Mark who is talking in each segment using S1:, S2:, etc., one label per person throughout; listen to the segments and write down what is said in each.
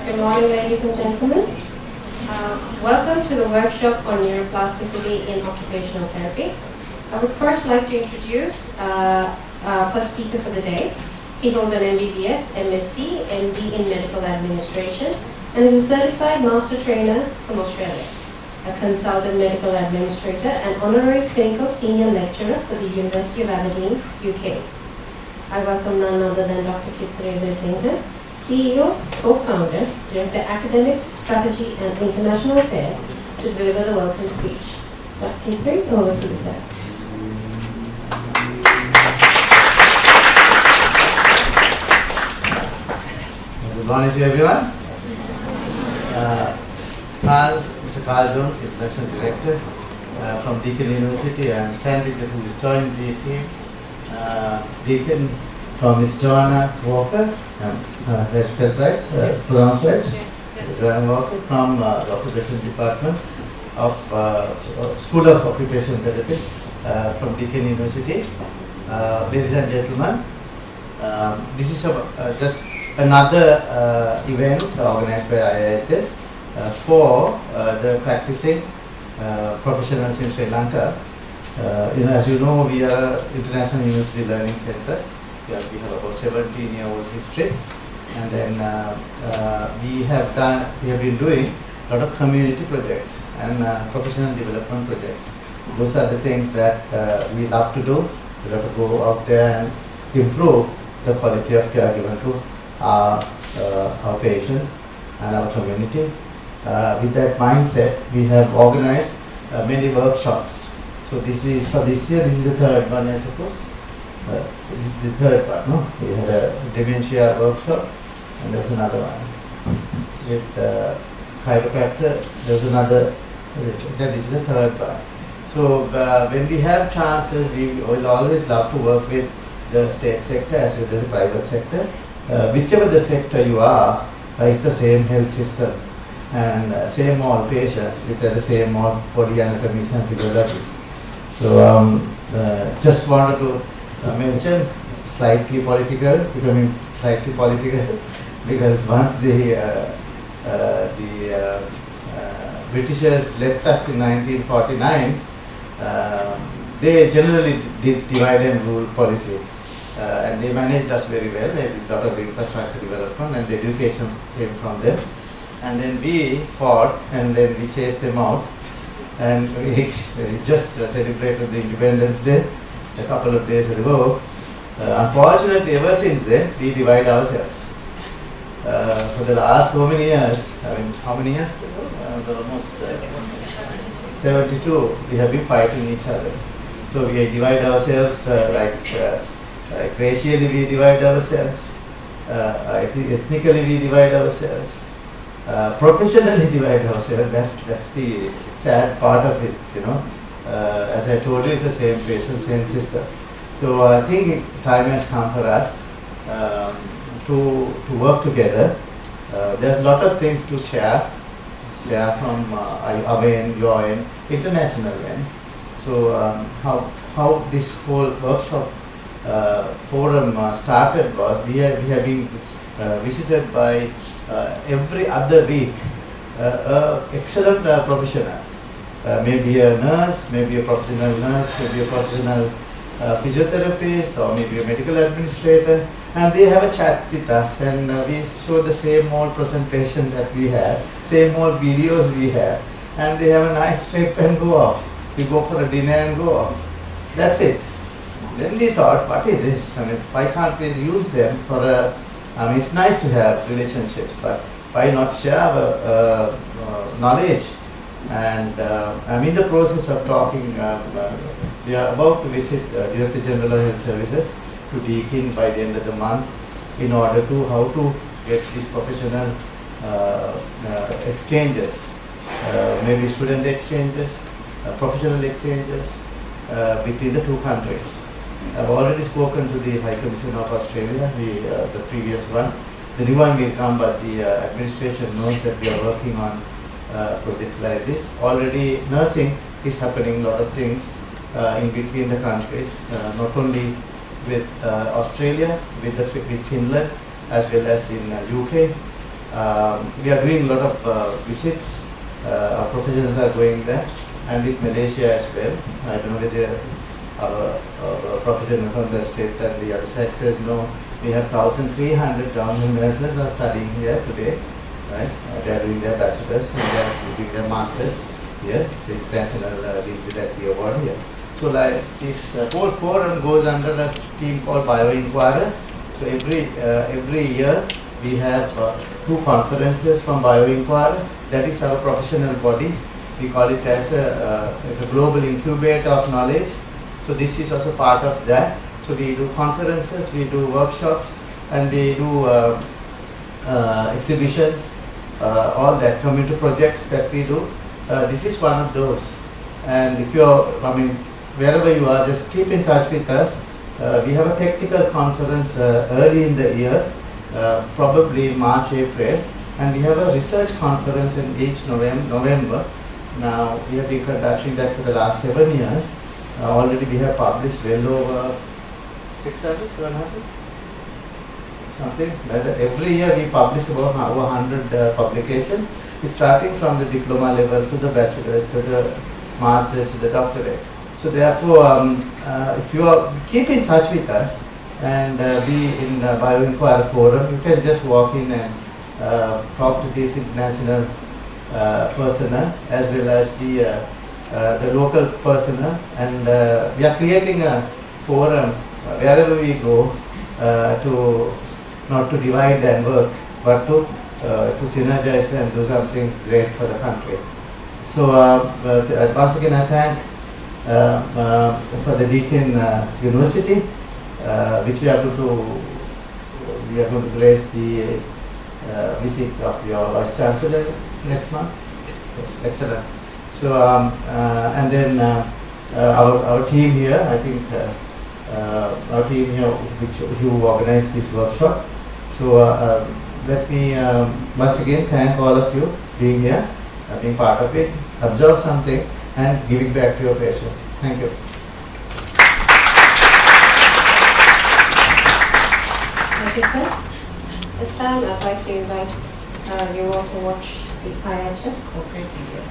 S1: Good morning, ladies and gentlemen. Welcome to the workshop on neuroplasticity in occupational therapy. I would first like to introduce our first speaker for the day. He holds an MBBS, MSc, MD in Medical Administration, and is a certified master trainer from Australia, a consultant medical administrator and honorary clinical senior lecturer for the University of Aberdeen, UK. I welcome none other than Dr. Kitsareva Singh, CEO, co-founder, Director Academics, Strategy and International Affairs, to deliver the welcome speech. Dr. Kitsareva, over to you, sir.
S2: Good morning to everyone. Mr. Carl Jones, International Director from Deakin University, and Sandy, who has joined the team. Deakin from Ms. Johanne Walker, that's spelled right?
S1: Yes.
S2: Pronounced right?
S1: Yes.
S2: Johanne Walker from the Occupation Department of School of Occupational Therapy from Deakin University. Ladies and gentlemen, this is just another event organized by IIHS for the practicing professionals in Sri Lanka. As you know, we are an international university learning center. We have about 17-year-old history, and then we have been doing a lot of community projects and professional development projects. Those are the things that we love to do. We love to go out there and improve the quality of care given to our patients and our community. With that mindset, we have organized many workshops. So this is for this year. This is the third one, I suppose. This is the third one. No, we had a dementia workshop, and there was another one with chiropractor. There was another. Then this is the third one. So when we have chances, we will always love to work with the state sector as well as the private sector. Whichever the sector you are, it's the same health system and same all patients with the same all body anatomies and physiologies. So just wanted to mention becoming slightly political, because once the Britishers left us in 1949, they generally did divide and rule policy. And they managed us very well. They did a lot of infrastructure development, and the education came from them. And then we fought, and then we chased them out. And we just celebrated the Independence Day a couple of days ago. Unfortunately, ever since then, we divide ourselves. For the last so many years, how many years ago? Almost 72, we have been fighting each other. So we divide ourselves like racially we divide ourselves, ethnically we divide ourselves, professionally divide ourselves. That's the sad part of it, As I told you, it's the same patient, same system. So I think time has come for us to work together. There's a lot of things to share from our end, your end, international end. So how this whole workshop forum started was we have been visited by every other week excellent professional, maybe a nurse, maybe a professional nurse, maybe a professional physiotherapist, or maybe a medical administrator, and they have a chat with us, and we show the same old presentation that we have, same old videos we have, and they have a nice trip and go off. We go for a dinner and go off. That's it. Then we thought, what is this? Why can't we use them for it's nice to have relationships, but why not share our knowledge? And I'm in the process of talking, we are about to visit Director General of Health Services to Deakin by the end of the month in order to how to get these professional exchanges, maybe student exchanges, professional exchanges between the two countries. I've already spoken to the High Commission of Australia, the previous one. The new one will come, but the administration knows that we are working on projects like this. Already nursing is happening, a lot of things in between the countries, not only with Australia, with Finland, as well as in UK. We are doing a lot of visits. Our professionals are going there, and with Malaysia as well. I don't know whether our professionals from the state and the other sectors know. We have 1,300 government nurses are studying here today, right? They are doing their bachelor's and they are doing their master's here. It's an international degree that we award here. So like this whole forum goes under a team called Bioinquirer. So every year we have 2 conferences from Bioinquirer. That is our professional body. We call it as a global incubator of knowledge. So this is also part of that. So we do conferences, we do workshops, and we do exhibitions, all that community projects that we do. This is one of those. And if you're, wherever you are, just keep in touch with us. We have a technical conference early in the year, probably March, April, and we have a research conference in each November. Now, we have been conducting that for the last 7 years. Already we have published well over 600, 700, something. Every year we publish about over 100 publications. It's starting from the diploma level to the bachelor's, to the master's, to the doctorate. So therefore, if you keep in touch with us and be in Bioinquirer Forum, you can just walk in and talk to this international personnel as well as the local personnel, and we are creating a forum wherever we go to not to divide and work, but to synergize and do something great for the country. So once again I thank for the Deakin University, which we are going to grace the visit of your Vice Chancellor next month. Yes, excellent. So and then our team here, I think our team here who organized this workshop. So let me once again thank all of you being here, being part of it, observe something and give it back to your patients. Thank you.
S1: Thank you, sir. This time I'd like to invite you all to watch the IHS corporate video.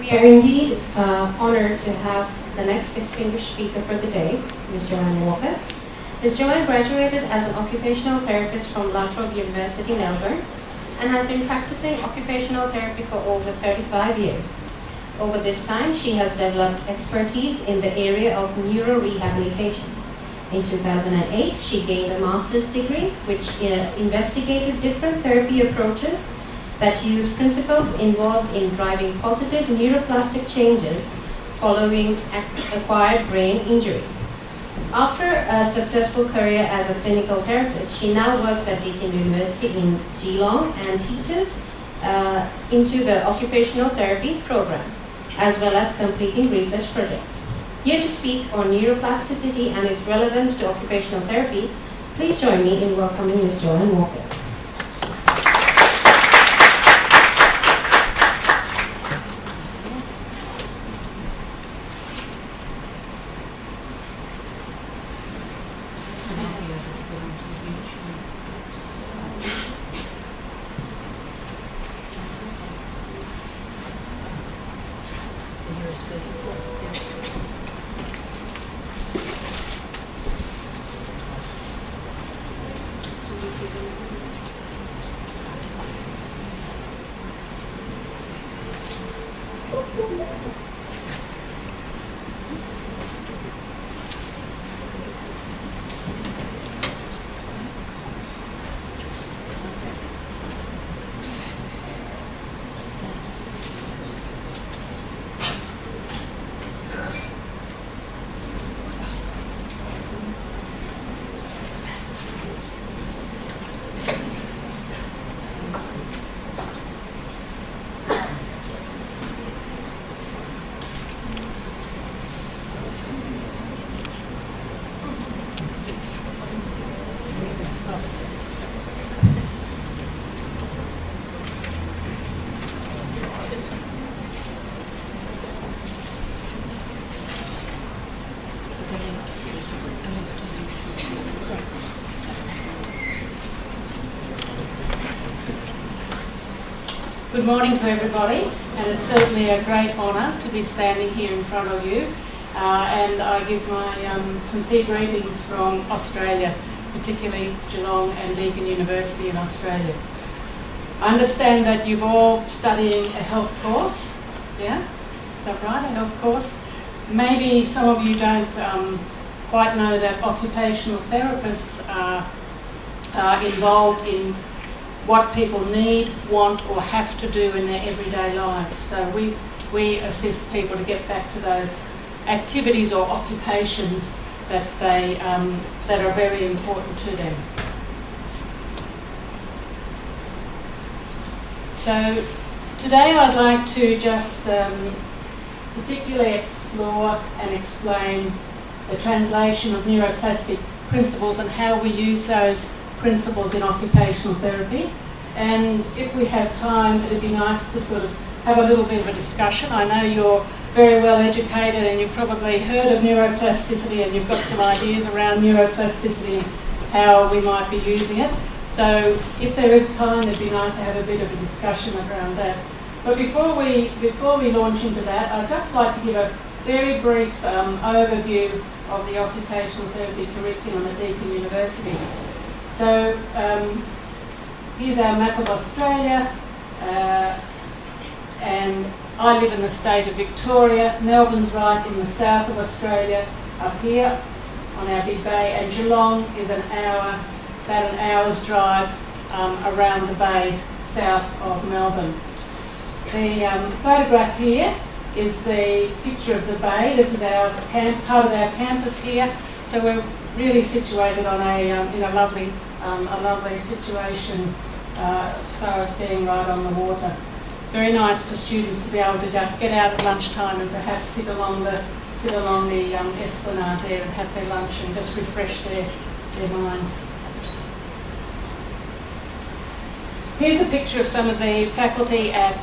S1: We are indeed honored to have the next distinguished speaker for the day, Ms. Johanne Walker. Ms. Johanne graduated as an occupational therapist from La Trobe University, Melbourne, and has been practicing occupational therapy for over 35 years. Over this time, she has developed expertise in the area of neurorehabilitation. In 2008, she gained a master's degree, which investigated different therapy approaches that use principles involved in driving positive neuroplastic changes following acquired brain injury. After a successful career as a clinical therapist, she now works at Deakin University in Geelong and teaches into the occupational therapy program, as well as completing research projects. Here to speak on neuroplasticity and its relevance to occupational therapy, please join me in welcoming Ms. Johanne Walker.
S3: Good morning to everybody, and it's certainly a great honour to be standing here in front of you, and I give my sincere greetings from Australia, particularly Geelong and Deakin University in Australia. I understand that you've all studying a health course, yeah? Is that right, a health course? Maybe some of you don't quite know that occupational therapists are involved in what people need, want or have to do in their everyday lives. So we assist people to get back to those activities or occupations that that are very important to them. So today I'd like to just particularly explore and explain the translation of neuroplastic principles and how we use those principles in occupational therapy. And if we have time, it'd be nice to sort of have a little bit of a discussion. I know you're very well educated and you've probably heard of neuroplasticity and you've got some ideas around neuroplasticity and how we might be using it. So if there is time, it'd be nice to have a bit of a discussion around that. But before we launch into that, I'd just like to give a very brief overview of the occupational therapy curriculum at Deakin University. So here's our map of Australia, and I live in the state of Victoria. Melbourne's right in the south of Australia, up here on our big bay, and Geelong is about an hour's drive around the bay south of Melbourne. The photograph here is the picture of the bay. This is our part of our campus here. So we're really situated on in a lovely situation as far as being right on the water. Very nice for students to be able to just get out at lunchtime and perhaps sit along the esplanade there and have their lunch and just refresh their minds. Here's a picture of some of the faculty at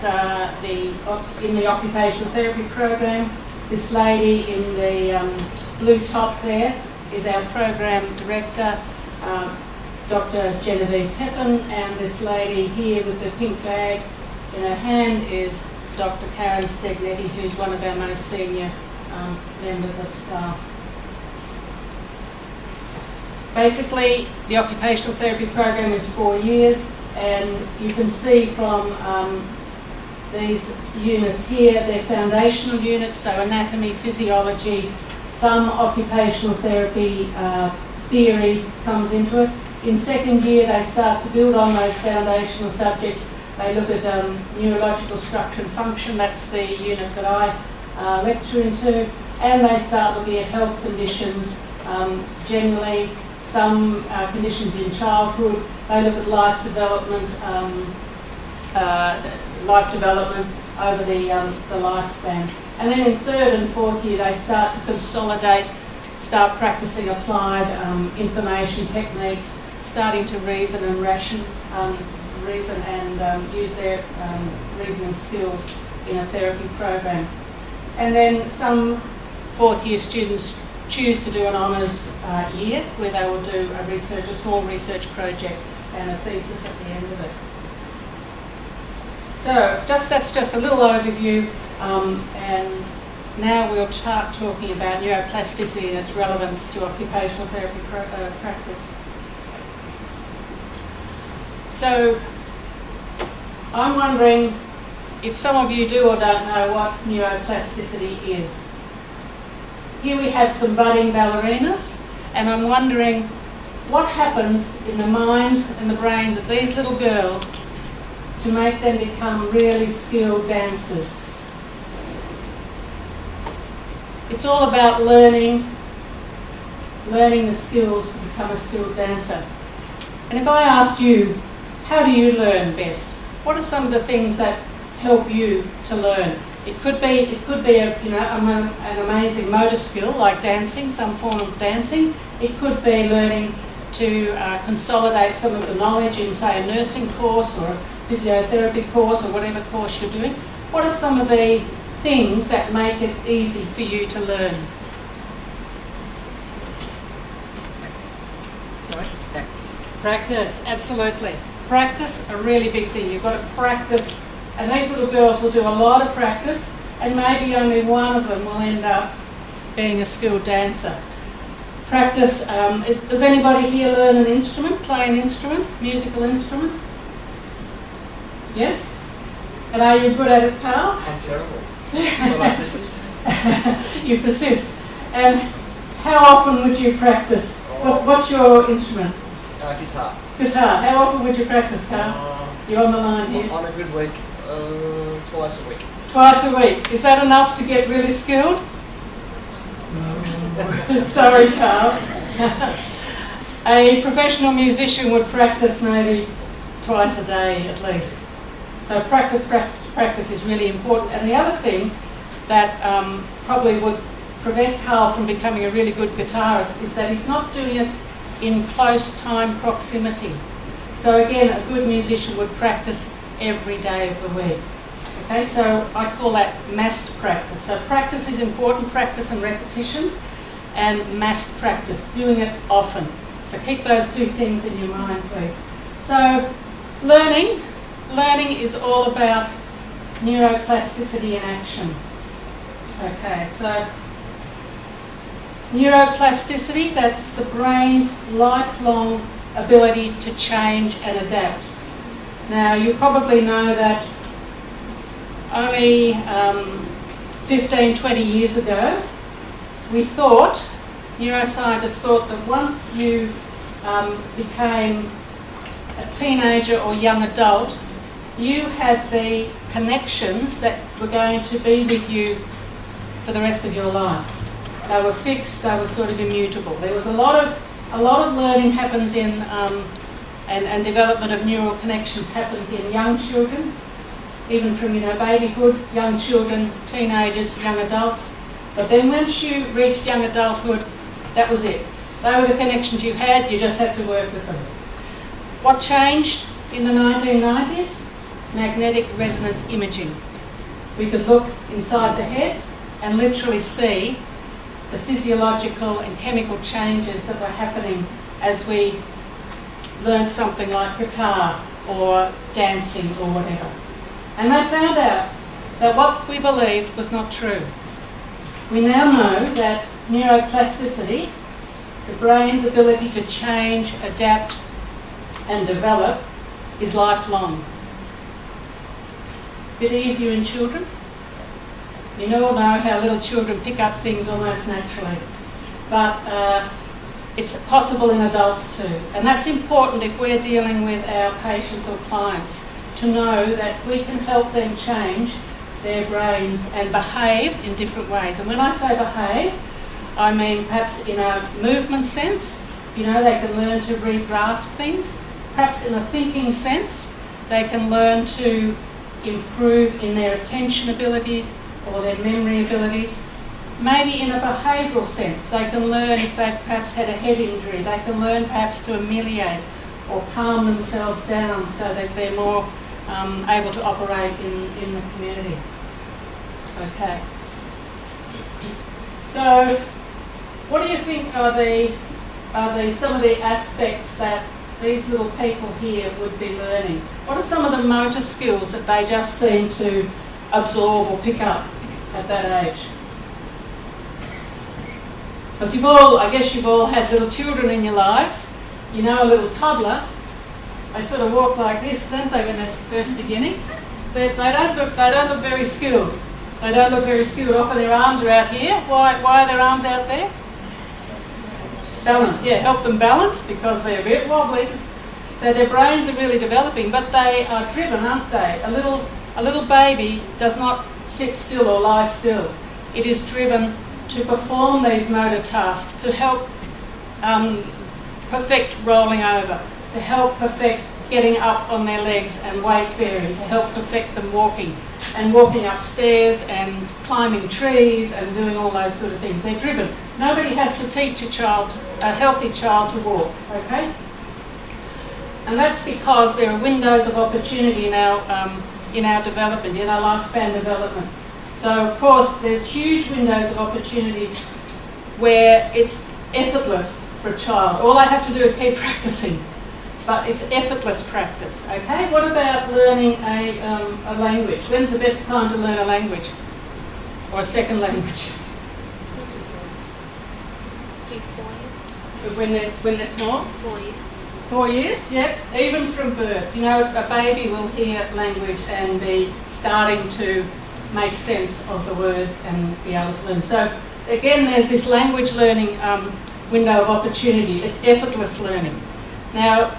S3: in the occupational therapy program. This lady in the blue top there is our program director, Dr. Genevieve Pepin, and this lady here with the pink bag in her hand is Dr. Karen Stegnetti, who's one of our most senior members of staff. Basically, the occupational therapy program is 4 years, and you can see from these units here, they're foundational units, so anatomy, physiology, some occupational therapy theory comes into it. In second year, they start to build on those foundational subjects. They look at neurological structure and function, that's the unit that I lecture into, and they start looking at health conditions, generally some conditions in childhood. They look at life development over the lifespan. And then in third and fourth year, they start to consolidate, start practicing applied information techniques, starting to reason and use their reasoning skills in a therapy program. And then some fourth year students choose to do an honours year where they will do a small research project and a thesis at the end of it. So that's just a little overview, and now we'll start talking about neuroplasticity and its relevance to occupational therapy practice. So I'm wondering if some of you do or don't know what neuroplasticity is. Here we have some budding ballerinas, and I'm wondering what happens in the minds and the brains of these little girls to make them become really skilled dancers. It's all about learning the skills to become a skilled dancer. And if I asked you, how do you learn best? What are some of the things that help you to learn? It could be an amazing motor skill like dancing, some form of dancing. It could be learning to consolidate some of the knowledge in, say, a nursing course or a physiotherapy course or whatever course you're doing. What are some of the things that make it easy for you to learn? Sorry? Practice, absolutely. Practice, a really big thing. You've got to practice. And these little girls will do a lot of practice, and maybe only one of them will end up being a skilled dancer. Practice, does anybody here learn an instrument, play an instrument, musical instrument? Yes? And are you good at it, Carl?
S4: I'm terrible. Well, I persist.
S3: You persist. And how often would you practice? What's your instrument?
S4: Guitar.
S3: Guitar. How often would you practice, Carl? You're on the line here.
S4: On a good week, twice a week.
S3: Twice a week. Is that enough to get really skilled? Sorry, Carl. A professional musician would practice maybe twice a day at least. So practice is really important. And the other thing that probably would prevent Carl from becoming a really good guitarist is that he's not doing it in close time proximity. So again, a good musician would practice every day of the week. Okay, so I call that massed practice. So practice is important, practice and repetition, and massed practice, doing it often. So keep those two things in your mind, please. So learning is all about neuroplasticity in action. Okay, so neuroplasticity, that's the brain's lifelong ability to change and adapt. Now, you probably know that only 15, 20 years ago, neuroscientists thought that once you became a teenager or young adult, you had the connections that were going to be with you for the rest of your life. They were fixed, they were sort of immutable. There was a lot of learning happens in and development of neural connections happens in young children, even from babyhood, young children, teenagers, young adults. But then once you reached young adulthood, that was it. They were the connections you had, you just had to work with them. What changed in the 1990s? Magnetic resonance imaging. We could look inside the head and literally see the physiological and chemical changes that were happening as we learned something like guitar or dancing or whatever. And they found out that what we believed was not true. We now know that neuroplasticity, the brain's ability to change, adapt and develop, is lifelong. A bit easier in children. You all know how little children pick up things almost naturally. But it's possible in adults too. And that's important if we're dealing with our patients or clients, to know that we can help them change their brains and behave in different ways. And when I say behave, I mean perhaps in a movement sense, they can learn to re-grasp things. Perhaps in a thinking sense, they can learn to improve in their attention abilities or their memory abilities. Maybe in a behavioural sense, they can learn if they've perhaps had a head injury, they can learn perhaps to ameliorate or calm themselves down so that they're more able to operate in the community. Okay. So, what do you think are some of the aspects that these little people here would be learning? What are some of the motor skills that they just seem to absorb or pick up at that age? Because I guess you've all had little children in your lives. A little toddler, they sort of walk like this, don't they, when they're first beginning? They don't look very skilled. They don't look very skilled. Often their arms are out here. Why are their arms out there? Balance, yeah, help them balance because they're a bit wobbly. So their brains are really developing, but they are driven, aren't they? A little baby does not sit still or lie still. It is driven to perform these motor tasks, to help perfect rolling over, to help perfect getting up on their legs and weight bearing, to help perfect them walking upstairs and climbing trees and doing all those sort of things. They're driven. Nobody has to teach a healthy child to walk, okay? And that's because there are windows of opportunity in our development, in our lifespan development. So, of course, there's huge windows of opportunities where it's effortless for a child. All I have to do is keep practicing, but it's effortless practice, okay? What about learning a language? When's the best time to learn a language or a second language? When they're small?
S5: 4 years.
S3: 4 years, yep. Even from birth. A baby will hear language and be starting to make sense of the words and be able to learn. So again, there's this language learning window of opportunity. It's effortless learning. Now,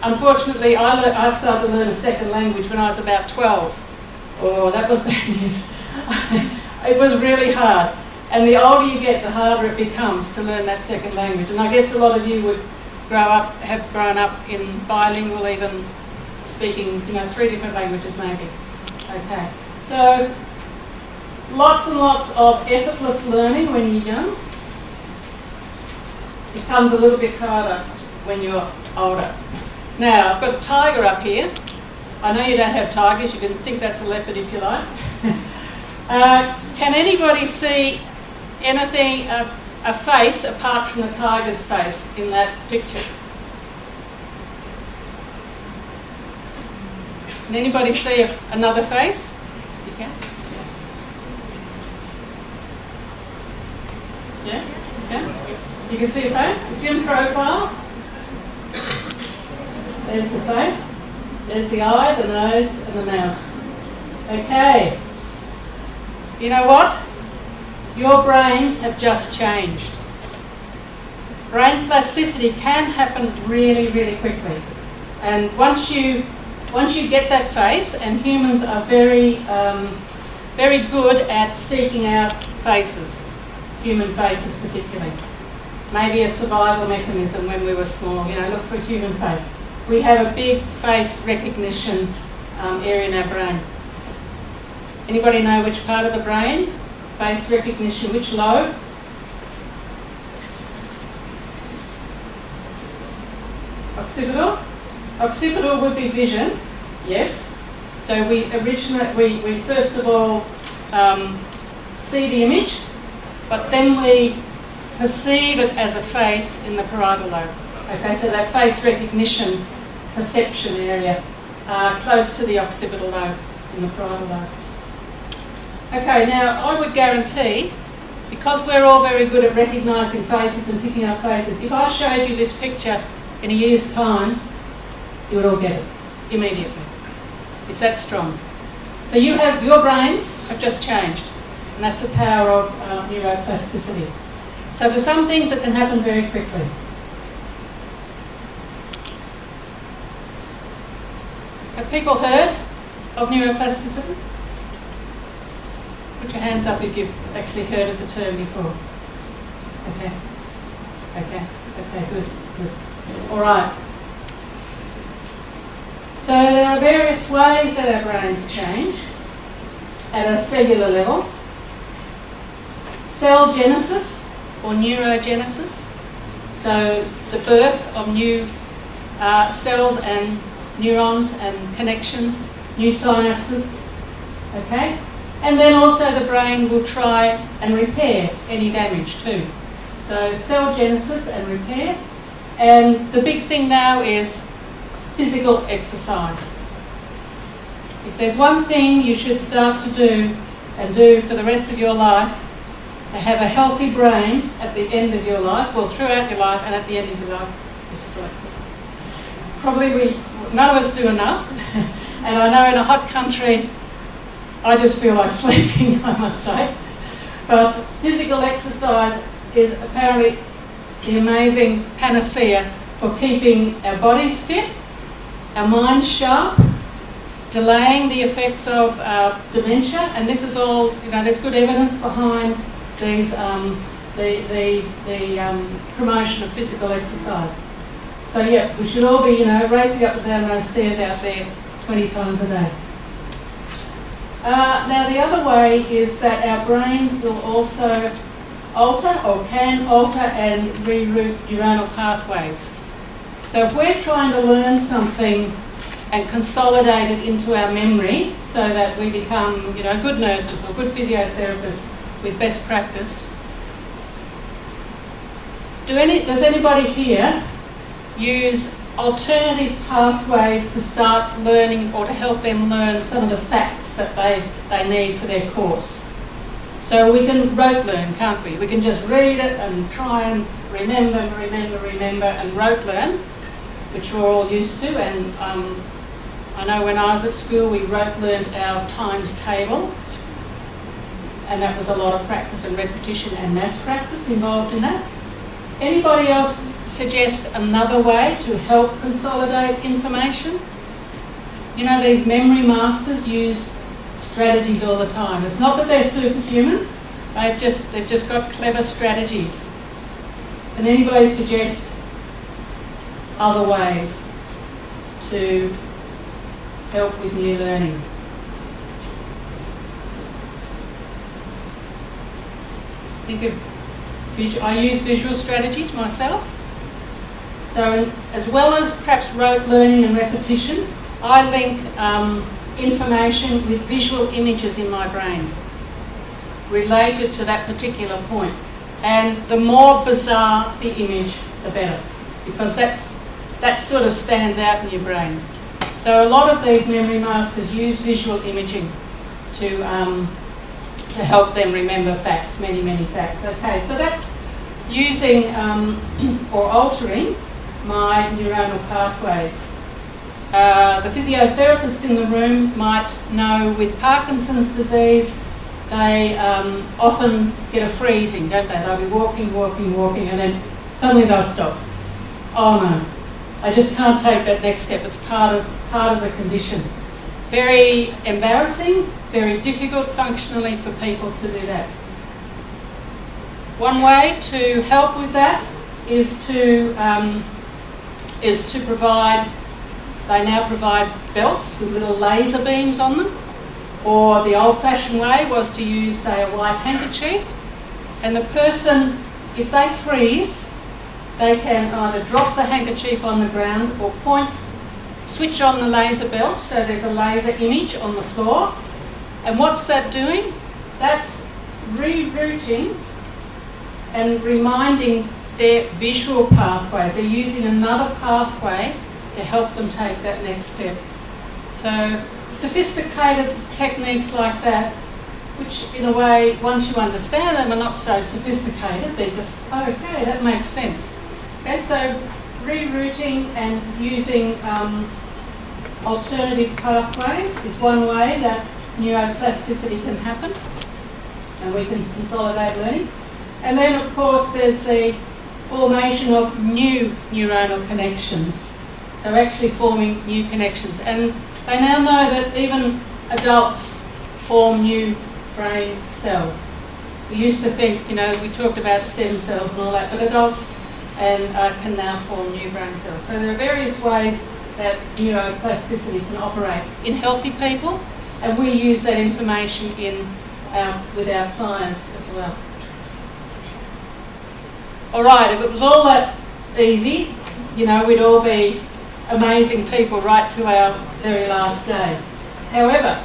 S3: unfortunately, I started to learn a second language when I was about 12. Oh, that was bad news. It was really hard. And the older you get, the harder it becomes to learn that second language. And I guess a lot of you would have grown up in bilingual, even speaking, 3 different languages maybe. Okay. So, lots and lots of effortless learning when you're young. It becomes a little bit harder when you're older. Now, I've got a tiger up here. I know you don't have tigers, you can think that's a leopard if you like. Can anybody see anything, a face apart from the tiger's face in that picture? Can anybody see another face? You can? Yeah? Yeah? You can see a face? It's in profile. There's the face. There's the eye, the nose, and the mouth. Okay. You know what? Your brains have just changed. Brain plasticity can happen really, really quickly. And once you get that face, and humans are very, very good at seeking out faces, human faces particularly. Maybe a survival mechanism when we were small, look for a human face. We have a big face recognition area in our brain. Anybody know which part of the brain? Face recognition, which lobe? Occipital? Occipital would be vision, yes. So we first of all see the image, but then we perceive it as a face in the parietal lobe. Okay, so that face recognition perception area close to the occipital lobe in the parietal lobe. Okay, now I would guarantee, because we're all very good at recognising faces and picking up faces, if I showed you this picture in a year's time, you would all get it immediately. It's that strong. So your brains have just changed, and that's the power of neuroplasticity. So for some things it can happen very quickly. Have people heard of neuroplasticity? Put your hands up if you've actually heard of the term before. Okay, good. All right. So there are various ways that our brains change at a cellular level. Cell genesis or neurogenesis, so the birth of new cells and neurons and connections, new synapses, okay? And then also the brain will try and repair any damage too. So cell genesis and repair. And the big thing now is physical exercise. If there's one thing you should start to do and do for the rest of your life, to have a healthy brain at the end of your life, well throughout your life and at the end of your life, probably none of us do enough. And I know in a hot country, I just feel like sleeping, I must say. But physical exercise is apparently the amazing panacea for keeping our bodies fit, our minds sharp, delaying the effects of dementia, and this is all, there's good evidence behind these, the promotion of physical exercise. So yeah, we should all be, racing up and down those stairs out there 20 times a day. Now the other way is that our brains will also alter or can alter and reroute neuronal pathways. So if we're trying to learn something and consolidate it into our memory so that we become, good nurses or good physiotherapists with best practice, does anybody here use alternative pathways to start learning or to help them learn some of the facts that they need for their course? So we can rote learn, can't we? We can just read it and try and remember and rote learn, which we're all used to. And I know when I was at school we rote learned our times table, and that was a lot of practice and repetition and maths practice involved in that. Anybody else suggest another way to help consolidate information? These memory masters use strategies all the time. It's not that they're superhuman, they've just got clever strategies. Can anybody suggest other ways to help with new learning? I use visual strategies myself. So as well as perhaps rote learning and repetition, I link information with visual images in my brain related to that particular point. And the more bizarre the image, the better, because that sort of stands out in your brain. So a lot of these memory masters use visual imaging to help them remember facts, many facts. Okay, so that's using or altering my neuronal pathways. The physiotherapists in the room might know with Parkinson's disease, they often get a freezing, don't they? They'll be walking, and then suddenly they'll stop. Oh no, I just can't take that next step. It's part of the condition. Very embarrassing, very difficult functionally for people to do that. One way to help with that is to provide. They now provide belts with little laser beams on them, or the old-fashioned way was to use, say, a white handkerchief, and the person, if they freeze, they can either drop the handkerchief on the ground or switch on the laser belt, so there's a laser image on the floor. And what's that doing? That's rerouting and reminding their visual pathways. They're using another pathway to help them take that next step. So sophisticated techniques like that which in a way, once you understand them, are not so sophisticated. They're just, okay, that makes sense. Okay, so rerouting and using alternative pathways is one way that neuroplasticity can happen, and we can consolidate learning. And then, of course, there's the formation of new neuronal connections. So actually forming new connections. And they now know that even adults form new brain cells. We used to think, we talked about stem cells and all that, but adults can now form new brain cells. So there are various ways that neuroplasticity can operate in healthy people, and we use that information with our clients as well. All right, if it was all that easy, we'd all be amazing people right to our very last day. However,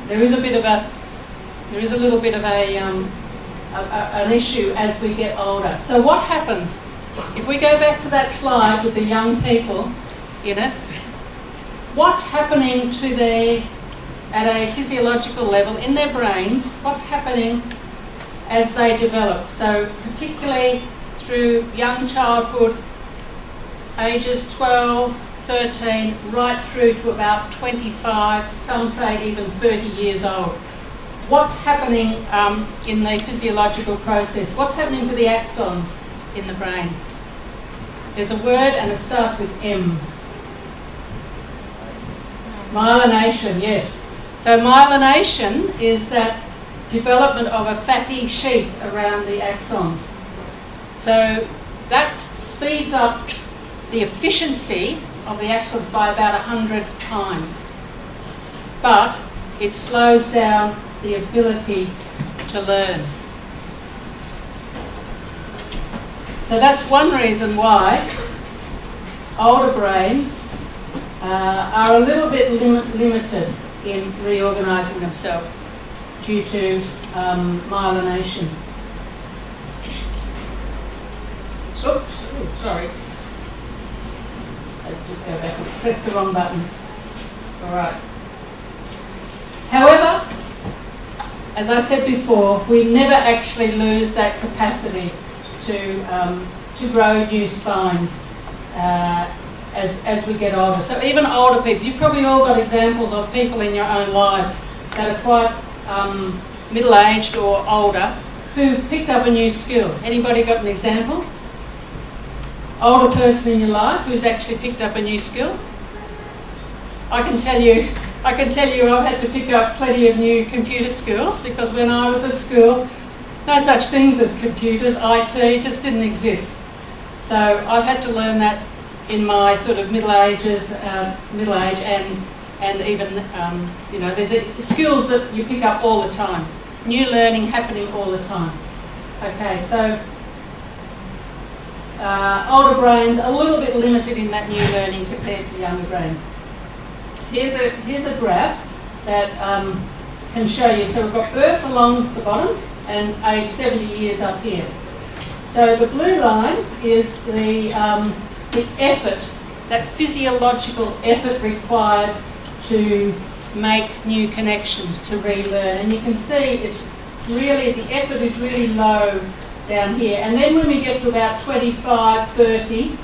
S3: there is a little bit of an issue as we get older. So what happens if we go back to that slide with the young people in it? What's happening at a physiological level in their brains? What's happening as they develop? So particularly through young childhood, ages 12, 13, right through to about 25, some say even 30 years old. What's happening in the physiological process? What's happening to the axons in the brain? There's a word and it starts with M. Myelination, yes. So myelination is that development of a fatty sheath around the axons. So that speeds up the efficiency of the axons by about 100 times. But it slows down the ability to learn. So that's one reason why older brains are a little bit limited in reorganising themselves due to myelination. Oops, sorry. Let's just go back and press the wrong button. All right. However, as I said before, we never actually lose that capacity to grow new spines as we get older. So even older people, you've probably all got examples of people in your own lives that are quite middle-aged or older who've picked up a new skill. Anybody got an example? Older person in your life who's actually picked up a new skill? I can tell you I've had to pick up plenty of new computer skills, because when I was at school, no such things as computers, IT just didn't exist. So I've had to learn that in my sort of middle age and even there's skills that you pick up all the time. New learning happening all the time. Okay, so older brains a little bit limited in that new learning compared to younger brains. Here's a graph that can show you. So we've got birth along the bottom and age 70 years up here. So the blue line is the effort, that physiological effort required to make new connections, to relearn. And you can see the effort is really low down here. And then when we get to about 25, 30,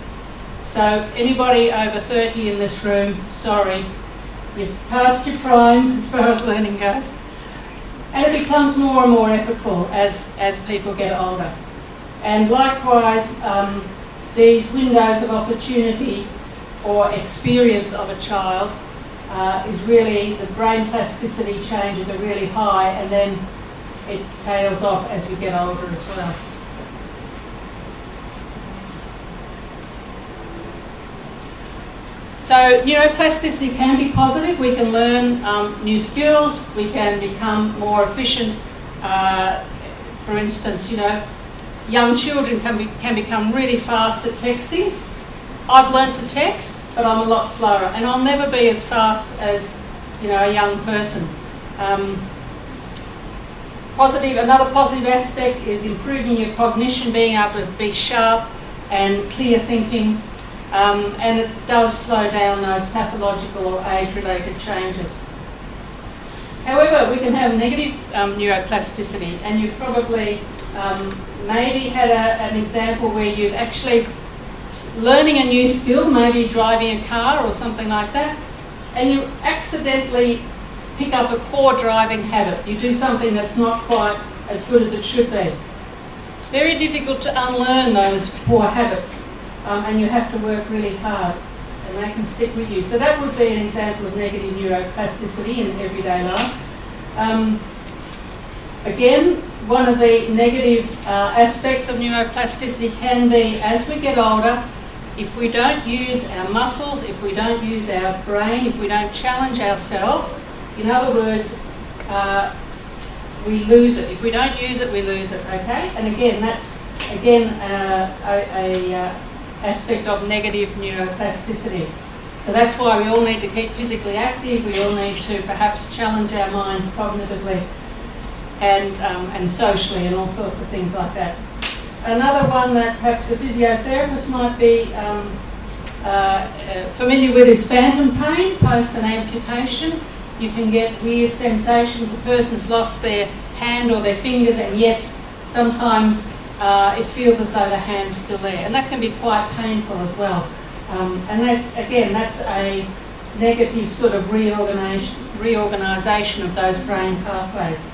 S3: so anybody over 30 in this room, sorry, you've passed your prime as far as learning goes. And it becomes more and more effortful as people get older. And likewise, these windows of opportunity or experience of a child is really, the brain plasticity changes are really high, and then it tails off as we get older as well. So neuroplasticity can be positive. We can learn new skills. We can become more efficient. For instance, young children can become really fast at texting. I've learnt to text, but I'm a lot slower, and I'll never be as fast as a young person. Another positive aspect is improving your cognition, being able to be sharp and clear thinking. And it does slow down those pathological or age-related changes. However, we can have negative neuroplasticity, and you've probably maybe had an example where you've actually learning a new skill, maybe driving a car or something like that, and you accidentally pick up a poor driving habit. You do something that's not quite as good as it should be. Very difficult to unlearn those poor habits, and you have to work really hard, and they can stick with you. So that would be an example of negative neuroplasticity in everyday life. Again, one of the negative aspects of neuroplasticity can be, as we get older, if we don't use our muscles, if we don't use our brain, if we don't challenge ourselves, in other words, we lose it. If we don't use it, we lose it, okay? And again, that's, again, a aspect of negative neuroplasticity. So that's why we all need to keep physically active, we all need to perhaps challenge our minds cognitively and socially and all sorts of things like that. Another one that perhaps the physiotherapist might be familiar with is phantom pain post an amputation. You can get weird sensations. A person's lost their hand or their fingers, and yet sometimes it feels as though the hand's still there, and that can be quite painful as well. And that, again, that's a negative sort of reorganisation of those brain pathways.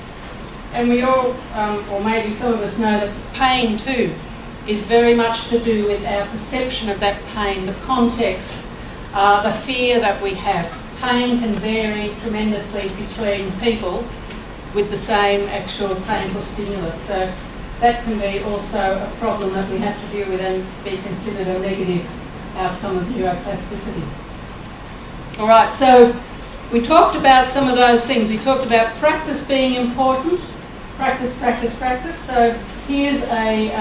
S3: And we all, or maybe some of us know that pain too is very much to do with our perception of that pain, the context, the fear that we have. Pain can vary tremendously between people with the same actual painful stimulus. So that can be also a problem that we have to deal with and be considered a negative outcome of neuroplasticity. All right, so we talked about some of those things. We talked about practice being important. Practice, practice, practice. So here's a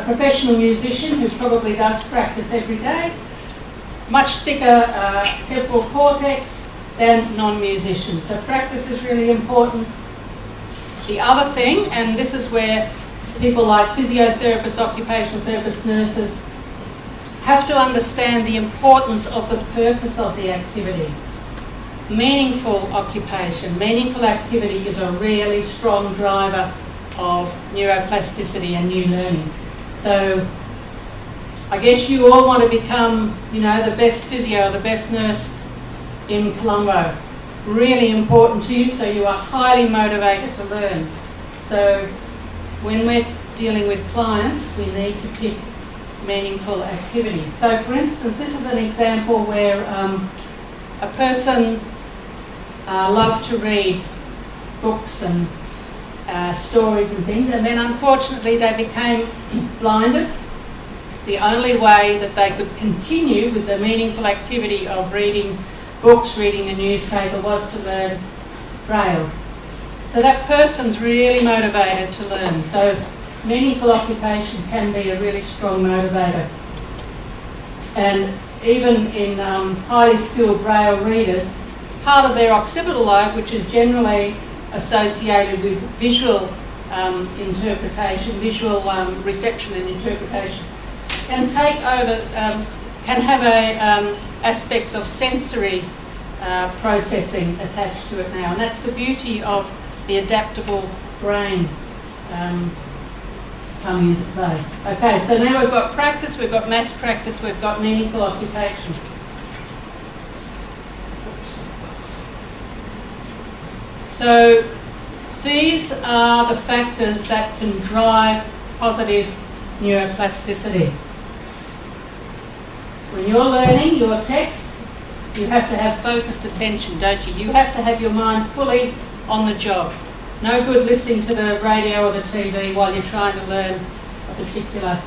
S3: professional musician who probably does practice every day. Much thicker temporal cortex than non-musicians. So practice is really important. The other thing, and this is where people like physiotherapists, occupational therapists, nurses have to understand the importance of the purpose of the activity. Meaningful occupation, meaningful activity is a really strong driver of neuroplasticity and new learning. So I guess you all want to become, you know, the best physio, the best nurse in Colombo. Really important to you, so you are highly motivated to learn. So when we're dealing with clients, we need to pick meaningful activity. So for instance, this is an example where a person loved to read books and stories and things, and then unfortunately they became blinded. The only way that they could continue with the meaningful activity of reading books, reading a newspaper, was to learn Braille. So that person's really motivated to learn. So meaningful occupation can be a really strong motivator. And even in highly skilled Braille readers, part of their occipital lobe, which is generally associated with visual interpretation, visual reception and interpretation, can take over, can have aspects of sensory processing attached to it now, and that's the beauty of the adaptable brain coming into play. Okay, so now we've got practice, we've got mass practice, we've got meaningful occupation. So these are the factors that can drive positive neuroplasticity. When you're learning your text, you have to have focused attention, don't you? You have to have your mind fully on the job. No good listening to the radio or the TV while you're trying to learn a particular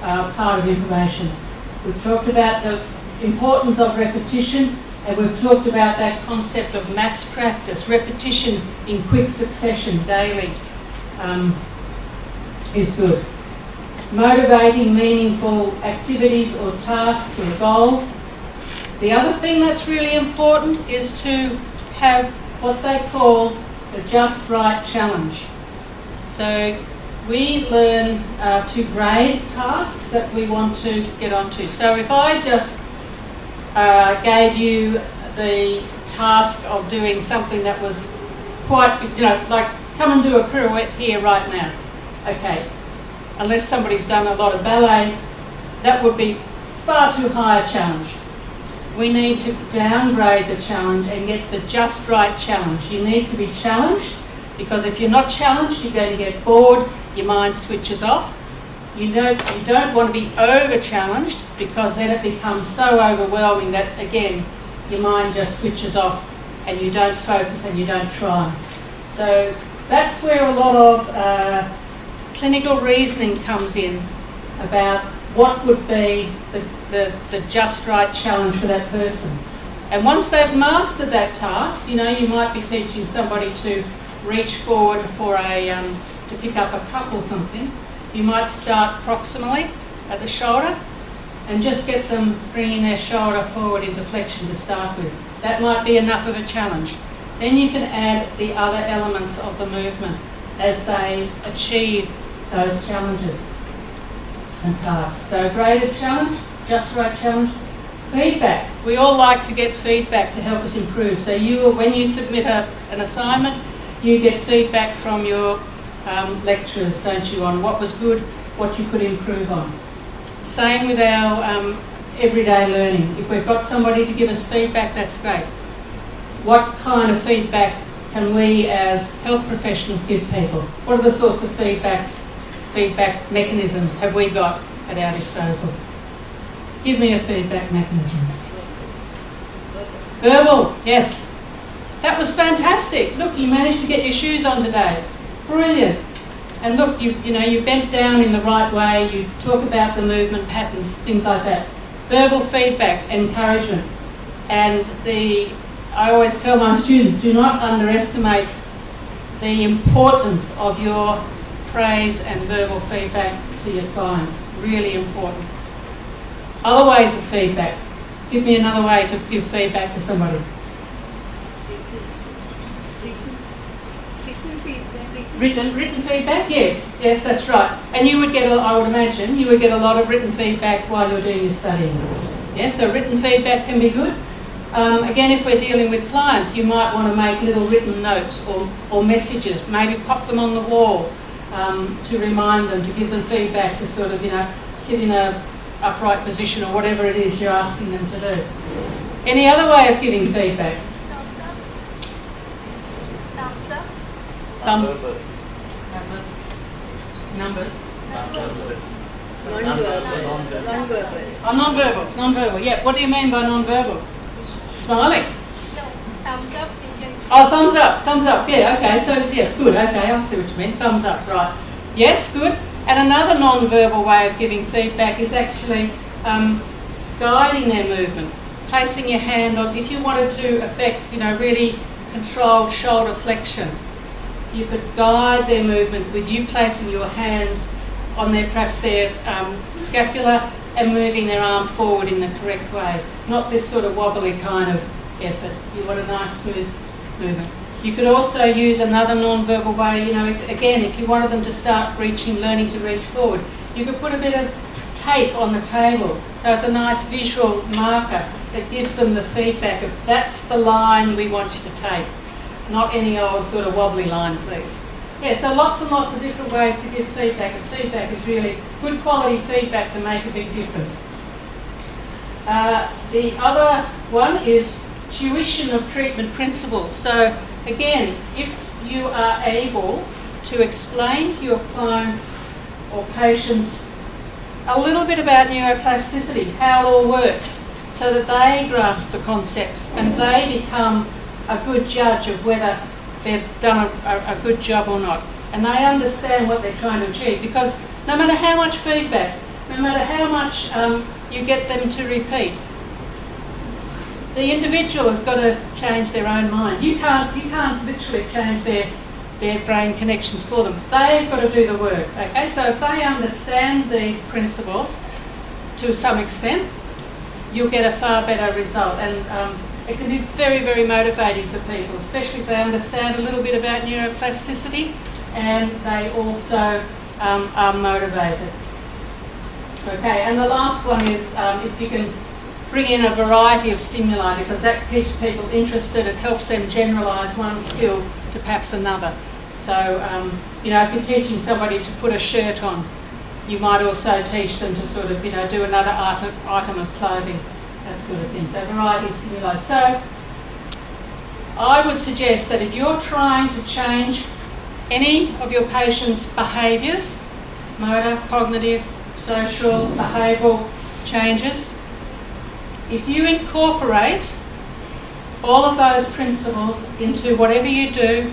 S3: part of information. We've talked about the importance of repetition, and we've talked about that concept of mass practice. Repetition in quick succession daily is good. Motivating meaningful activities or tasks or goals. The other thing that's really important is to have what they call the just right challenge. So we learn to grade tasks that we want to get onto. So if I just gave you the task of doing something that was quite, like come and do a pirouette here right now. Okay, unless somebody's done a lot of ballet, that would be far too high a challenge. We need to downgrade the challenge and get the just right challenge. You need to be challenged, because if you're not challenged, you're going to get bored, your mind switches off. You don't want to be over-challenged, because then it becomes so overwhelming that, again, your mind just switches off and you don't focus and you don't try. So that's where a lot of clinical reasoning comes in about what would be the just right challenge for that person. And once they've mastered that task, you might be teaching somebody to reach forward for to pick up a cup or something. You might start proximally at the shoulder and just get them bringing their shoulder forward into flexion to start with. That might be enough of a challenge. Then you can add the other elements of the movement as they achieve those challenges and tasks. So graded challenge, just right challenge. Feedback. We all like to get feedback to help us improve. So when you submit an assignment, you get feedback from your lecturers, don't you, on what was good, what you could improve on. Same with our everyday learning. If we've got somebody to give us feedback, that's great. What kind of feedback can we as health professionals give people? What are the sorts of feedback mechanisms have we got at our disposal? Give me a feedback mechanism. Verbal, yes. That was fantastic. Look, you managed to get your shoes on today. Brilliant. And look, you bent down in the right way, you talk about the movement patterns, things like that. Verbal feedback, encouragement. And I always tell my students, do not underestimate the importance of your praise and verbal feedback to your clients. Really important. Other ways of feedback. Give me another way to give feedback to somebody. Written feedback, yes, that's right. And you would get, I would imagine, you would get a lot of written feedback while you're doing your studying. Yeah, so written feedback can be good. Again, if we're dealing with clients, you might want to make little written notes or messages, maybe pop them on the wall to remind them, to give them feedback, to sort of, sit in a upright position or whatever it is you're asking them to do. Any other way of giving feedback? Numbers. Non-verbal. Yeah. What do you mean by non-verbal? Smiling.
S5: Thumbs up.
S3: Oh, thumbs up. Yeah. Okay. So yeah, good. Okay, I see what you mean. Thumbs up. Right. Yes. Good. And another non-verbal way of giving feedback is actually guiding their movement, placing your hand on. If you wanted to affect, really controlled shoulder flexion, you could guide their movement with you placing your hands on perhaps their scapula and moving their arm forward in the correct way. Not this sort of wobbly kind of effort. You want a nice smooth movement. You could also use another non-verbal way, if you wanted them to start learning to reach forward, you could put a bit of tape on the table. So it's a nice visual marker that gives them the feedback of that's the line we want you to take. Not any old sort of wobbly line, please. Yeah, so lots and lots of different ways to give feedback, and feedback is really good quality feedback to make a big difference. The other one is tuition of treatment principles. So again, if you are able to explain to your clients or patients a little bit about neuroplasticity, how it all works, so that they grasp the concepts and they become a good judge of whether they've done a good job or not. And they understand what they're trying to achieve, because no matter how much feedback, no matter how much you get them to repeat, the individual has got to change their own mind. You can't literally change their brain connections for them. They've got to do the work. Okay, so if they understand these principles to some extent, you'll get a far better result. And it can be very, very motivating for people, especially if they understand a little bit about neuroplasticity and they also are motivated. Okay, and the last one is if you can bring in a variety of stimuli because that keeps people interested. It helps them generalise one skill to perhaps another. So, you know, if you're teaching somebody to put a shirt on, you might also teach them to sort of, you know, do another item of clothing, that sort of thing. So, a variety of stimuli. So, I would suggest that if you're trying to change any of your patients' behaviours, motor, cognitive, social, behavioural changes, if you incorporate all of those principles into whatever you do,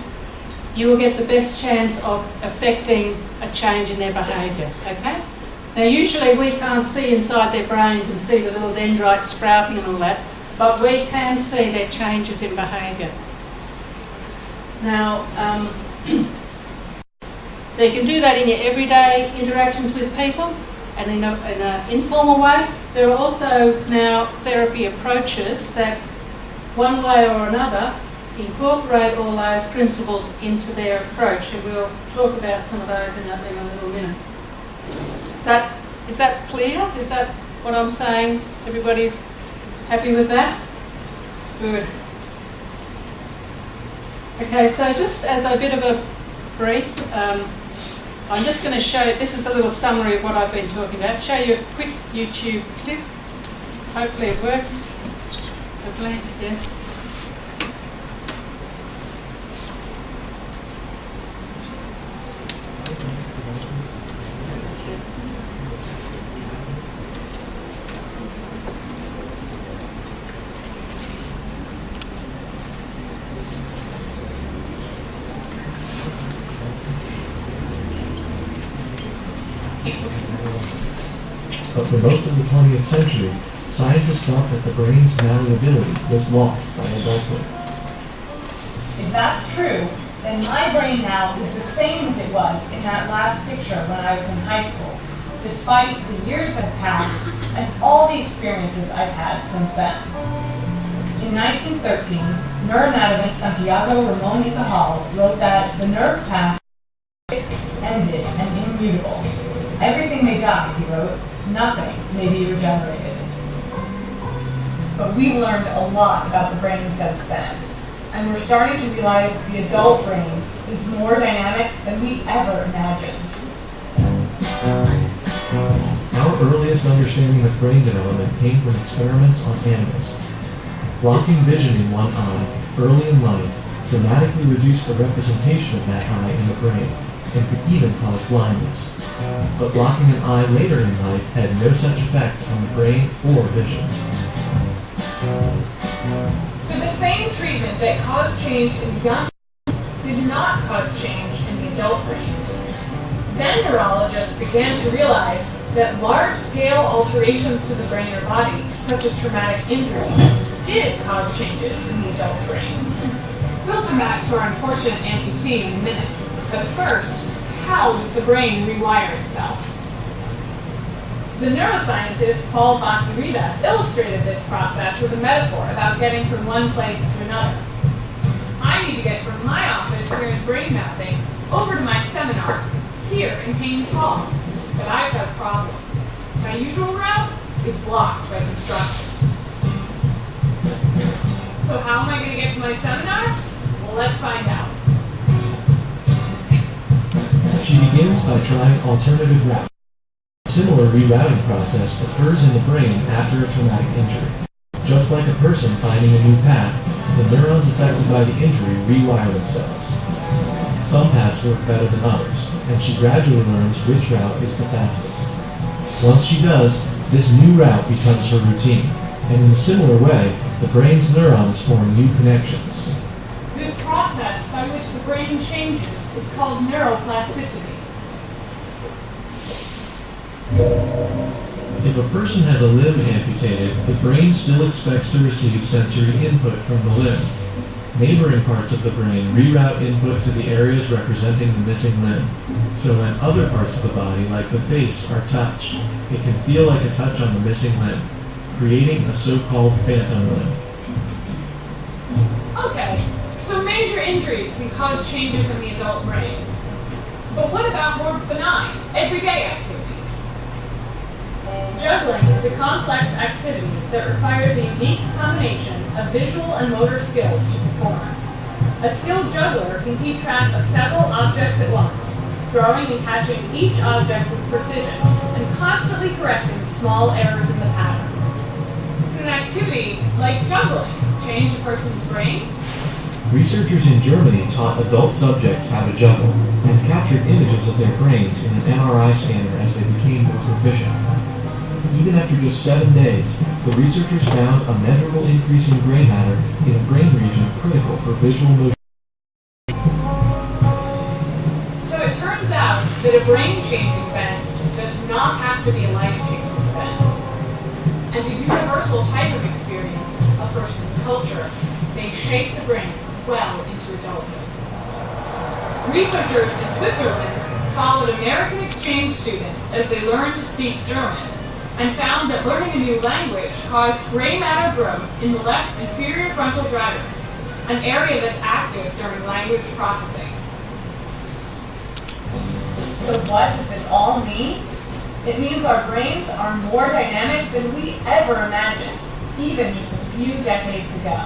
S3: you will get the best chance of affecting a change in their behaviour, okay? Now usually we can't see inside their brains and see the little dendrites sprouting and all that, but we can see their changes in behaviour. Now, so you can do that in your everyday interactions with people and in an informal way. There are also now therapy approaches that, one way or another, incorporate all those principles into their approach, and we'll talk about some of those in a little minute. Is that clear? Is that what I'm saying? Everybody's happy with that? Good. Okay, so just as a bit of a brief, I'm just going to show you, this is a little summary of what I've been talking about, show you a quick YouTube clip. Hopefully it works. Hopefully, yes.
S6: But for most of the 20th century, scientists thought that the brain's malleability was lost by adulthood.
S7: If that's true, then my brain now is the same as it was in that last picture when I was in high school, despite the years that have passed and all the experiences I've had since then. In 1913, neuroanatomist Santiago Ramon y Cajal wrote that the nerve path is ended and immutable. Everything may die, he wrote. Nothing may be regenerated. But we've learned a lot about the brain since then, and we're starting to realize the adult brain is more dynamic than we ever imagined.
S6: Our earliest understanding of brain development came from experiments on animals. Blocking vision in one eye early in life dramatically reduced the representation of that eye in the brain, and could even cause blindness. But blocking an eye later in life had no such effect on the brain or vision.
S7: So the same treatment that caused change in the young did not cause change in the adult brain. Then neurologists began to realize that large-scale alterations to the brain or body, such as traumatic injury, did cause changes in the adult brain. We'll come back to our unfortunate amputee in a minute. But first, how does the brain rewire itself? The neuroscientist Paul Bach-y-Rita illustrated this process with a metaphor about getting from one place to another. I need to get from my office here in brain mapping over to my seminar here in Haynes Hall, but I've got a problem. My usual route is blocked by construction. So how am I going to get to my seminar? Well, let's find out.
S6: She begins by trying alternative routes. A similar rerouting process occurs in the brain after a traumatic injury. Just like a person finding a new path, the neurons affected by the injury rewire themselves. Some paths work better than others, and she gradually learns which route is the fastest. Once she does, this new route becomes her routine, and in a similar way, the brain's neurons form new connections.
S7: This process by which the brain changes is called neuroplasticity.
S6: If a person has a limb amputated, the brain still expects to receive sensory input from the limb. Neighboring parts of the brain reroute input to the areas representing the missing limb. So when other parts of the body, like the face, are touched, it can feel like a touch on the missing limb, creating a so-called phantom limb.
S7: Okay, so major injuries can cause changes in the adult brain. But what about more benign, everyday activities? Juggling is a complex activity that requires a unique combination of visual and motor skills to perform. A skilled juggler can keep track of several objects at once, throwing and catching each object with precision, and constantly correcting small errors in the pattern. Can an activity like juggling change a person's brain?
S6: Researchers in Germany taught adult subjects how to juggle and captured images of their brains in an MRI scanner as they became more proficient. Even after just 7 days, the researchers found a measurable increase in gray matter in a brain region critical for visual motion.
S7: So it turns out that a brain-changing event does not have to be a life-changing event. And a universal type of experience, a person's culture, may shape the brain well into adulthood. Researchers in Switzerland followed American exchange students as they learned to speak German and found that learning a new language caused gray matter growth in the left inferior frontal gyrus, an area that's active during language processing. So what does this all mean? It means our brains are more dynamic than we ever imagined, even just a few decades ago.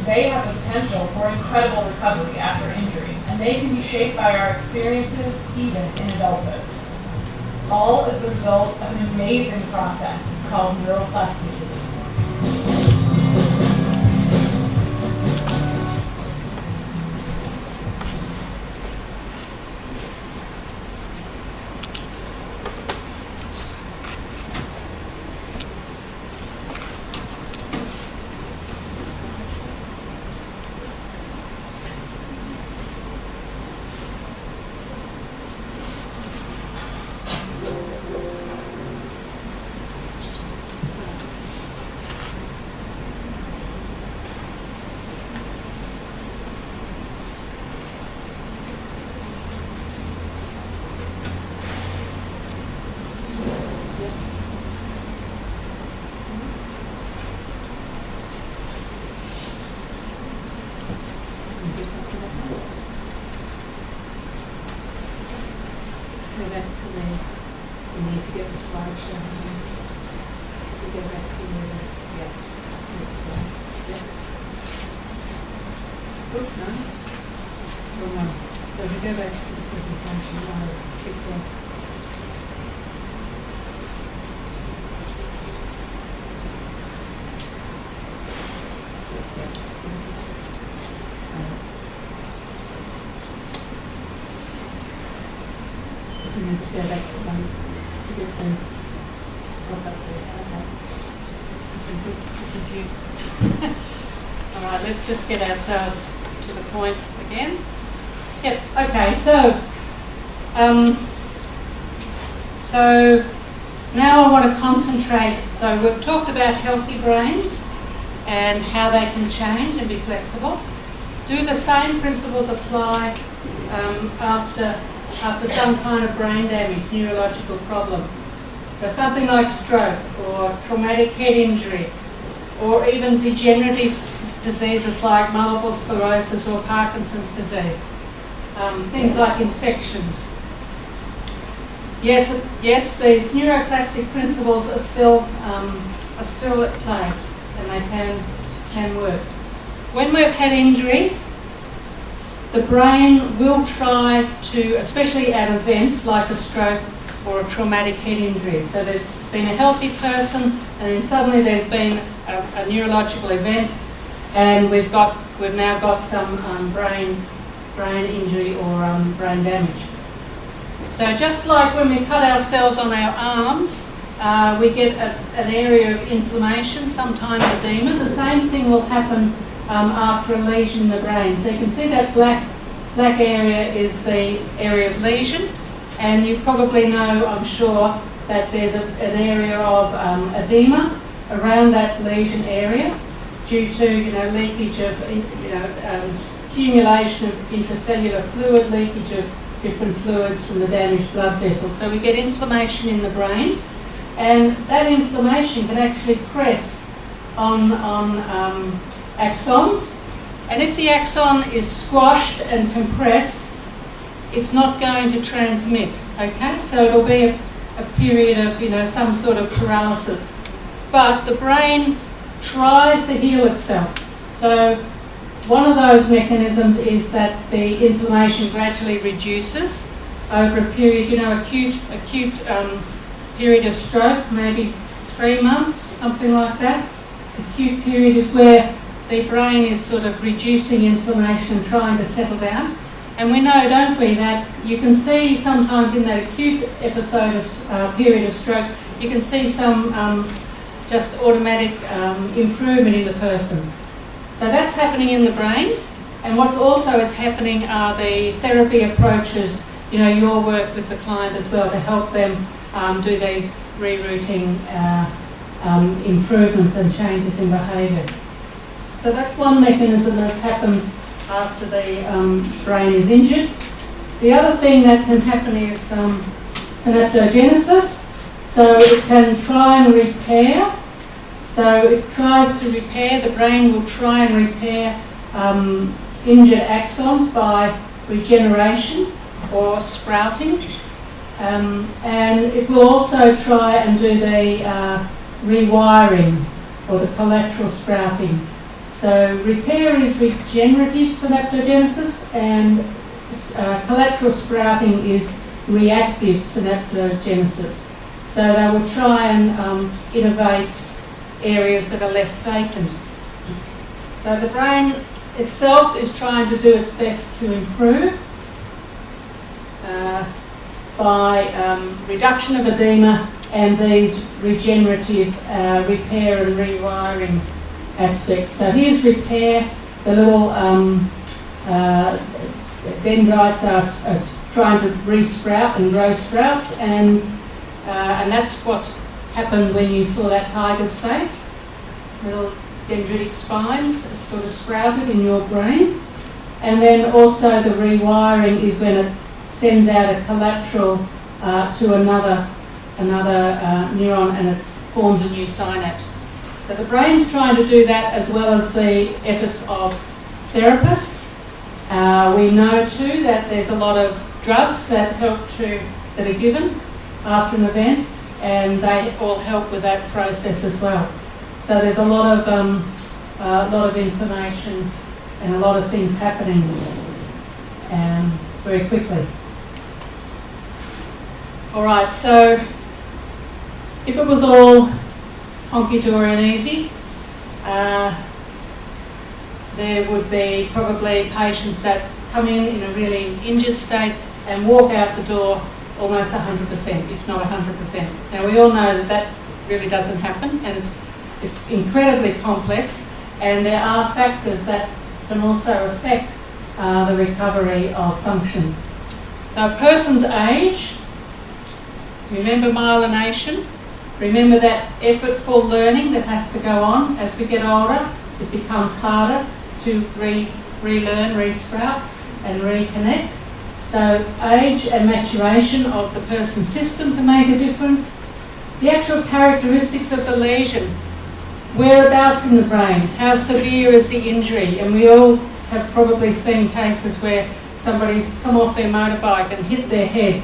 S7: They have the potential for incredible recovery after injury, and they can be shaped by our experiences even in adulthood. All as the result of an amazing process called neuroplasticity.
S3: Go back to the, we need to get the slideshow. We go back to the, yeah. Yeah. Oops, no. Oh, no. So we go back to the presentation. Keep going. We need to go back to one to get the what's up there. All right, let's just get ourselves to the point again. Yep. Okay. So now I want to concentrate. So we've talked about healthy brains and how they can change and be flexible. Do the same principles apply after some kind of brain damage, neurological problem? So something like stroke or traumatic head injury or even degenerative diseases like multiple sclerosis or Parkinson's disease. Things like infections. Yes, these neuroplastic principles are still at play and they can work. When we've had injury, the brain will try to, especially at an event like a stroke or a traumatic head injury. So there's been a healthy person and then suddenly there's been a neurological event and we've now got some brain injury or brain damage. So just like when we cut ourselves on our arms, we get an area of inflammation, sometimes edema. The same thing will happen after a lesion in the brain. So you can see that black area is the area of lesion, and you probably know, I'm sure, that there's an area of edema around that lesion area due to leakage of accumulation of intracellular fluid, leakage of different fluids from the damaged blood vessels. So we get inflammation in the brain, and that inflammation can actually press on axons, and if the axon is squashed and compressed, it's not going to transmit. Okay, so it'll be a period of, some sort of paralysis. But the brain tries to heal itself. So one of those mechanisms is that the inflammation gradually reduces over a period, acute period of stroke, maybe 3 months, something like that. Acute period is where the brain is sort of reducing inflammation and trying to settle down. And we know, don't we, that you can see sometimes in that acute episode of period of stroke, you can see some just automatic improvement in the person. So that's happening in the brain. And what's also is happening are the therapy approaches, your work with the client as well to help them do these rerouting improvements and changes in behaviour. So that's one mechanism that happens after the brain is injured. The other thing that can happen is synaptogenesis. So it can try and repair. So it tries to repair, the brain will try and repair injured axons by regeneration or sprouting. And it will also try and do the rewiring or the collateral sprouting. So repair is regenerative synaptogenesis and collateral sprouting is reactive synaptogenesis. So they will try and innovate areas that are left vacant. So the brain itself is trying to do its best to improve by reduction of edema and these regenerative repair and rewiring aspects. So here's repair. The little dendrites are trying to re-sprout and grow sprouts, and that's what happened when you saw that tiger's face. Little dendritic spines sort of sprouted in your brain. And then also the rewiring is when it sends out a collateral to another neuron and it forms a new synapse. So the brain's trying to do that as well as the efforts of therapists. We know too that there's a lot of drugs that are given after an event, and they all help with that process as well. So there's a lot of information and a lot of things happening very quickly. All right, so if it was all honky-dory and easy, there would be probably patients that come in a really injured state and walk out the door almost 100%, if not 100%. Now we all know that really doesn't happen, and it's incredibly complex, and there are factors that can also affect the recovery of function. So a person's age, remember myelination, remember that effortful learning that has to go on as we get older. It becomes harder to relearn, re-sprout and reconnect. So age and maturation of the person's system can make a difference. The actual characteristics of the lesion, whereabouts in the brain, how severe is the injury, and we all have probably seen cases where somebody's come off their motorbike and hit their head,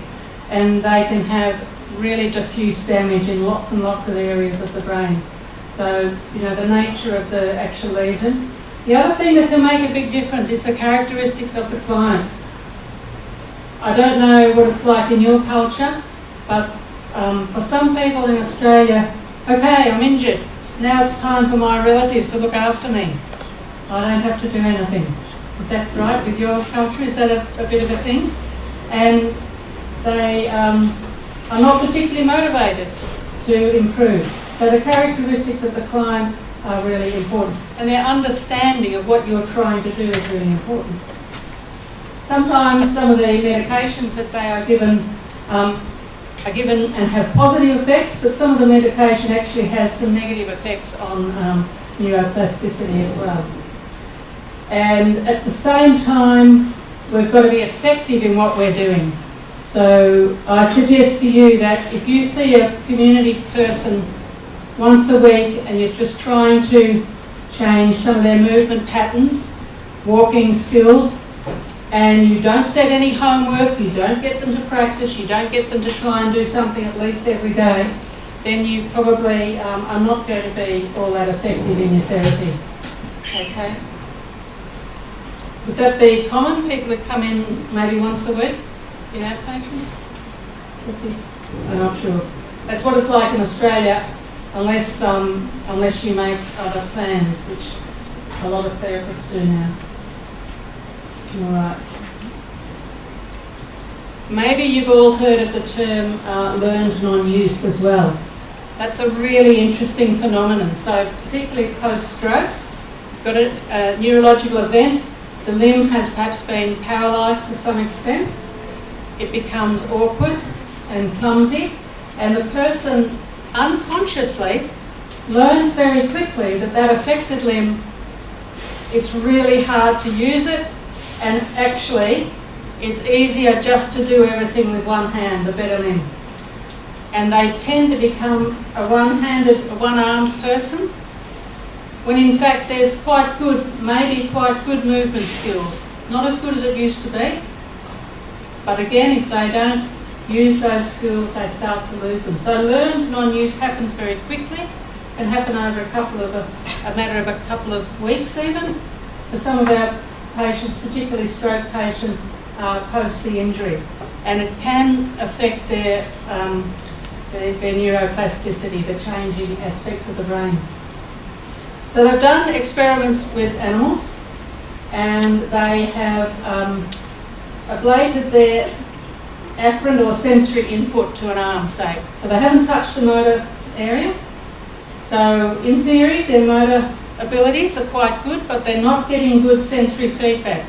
S3: and they can have really diffuse damage in lots and lots of areas of the brain. So, the nature of the actual lesion. The other thing that can make a big difference is the characteristics of the client. I don't know what it's like in your culture, but for some people in Australia, okay, I'm injured. Now it's time for my relatives to look after me. I don't have to do anything. Is that right with your culture? Is that a bit of a thing? And they are not particularly motivated to improve. So the characteristics of the client are really important, and their understanding of what you're trying to do is really important. Sometimes some of the medications that they are given and have positive effects, but some of the medication actually has some negative effects on neuroplasticity as well. And at the same time, we've got to be effective in what we're doing. So I suggest to you that if you see a community person once a week and you're just trying to change some of their movement patterns, walking skills, and you don't set any homework, you don't get them to practice, you don't get them to try and do something at least every day, then you probably are not going to be all that effective in your therapy. Okay? Would that be common? People that come in maybe once a week in outpatients? I'm not sure. That's what it's like in Australia, unless you make other plans, which a lot of therapists do now. All right. Maybe you've all heard of the term learned non-use as well. That's a really interesting phenomenon. So particularly post-stroke, you've got a neurological event, the limb has perhaps been paralysed to some extent, it becomes awkward and clumsy, and the person unconsciously learns very quickly that that affected limb, it's really hard to use it, and actually it's easier just to do everything with one hand, the better limb. And they tend to become a one-handed, a one-armed person, when in fact there's quite good, maybe quite good movement skills. Not as good as it used to be, but again, if they don't use those skills, they start to lose them. So learned non-use happens very quickly, can happen over a matter of a couple of weeks even. For some of our patients, particularly stroke patients, post the injury, and it can affect their neuroplasticity, the changing aspects of the brain. So they've done experiments with animals, and they have ablated their afferent or sensory input to an arm, say. So they haven't touched the motor area. So in theory, their motor abilities are quite good, but they're not getting good sensory feedback.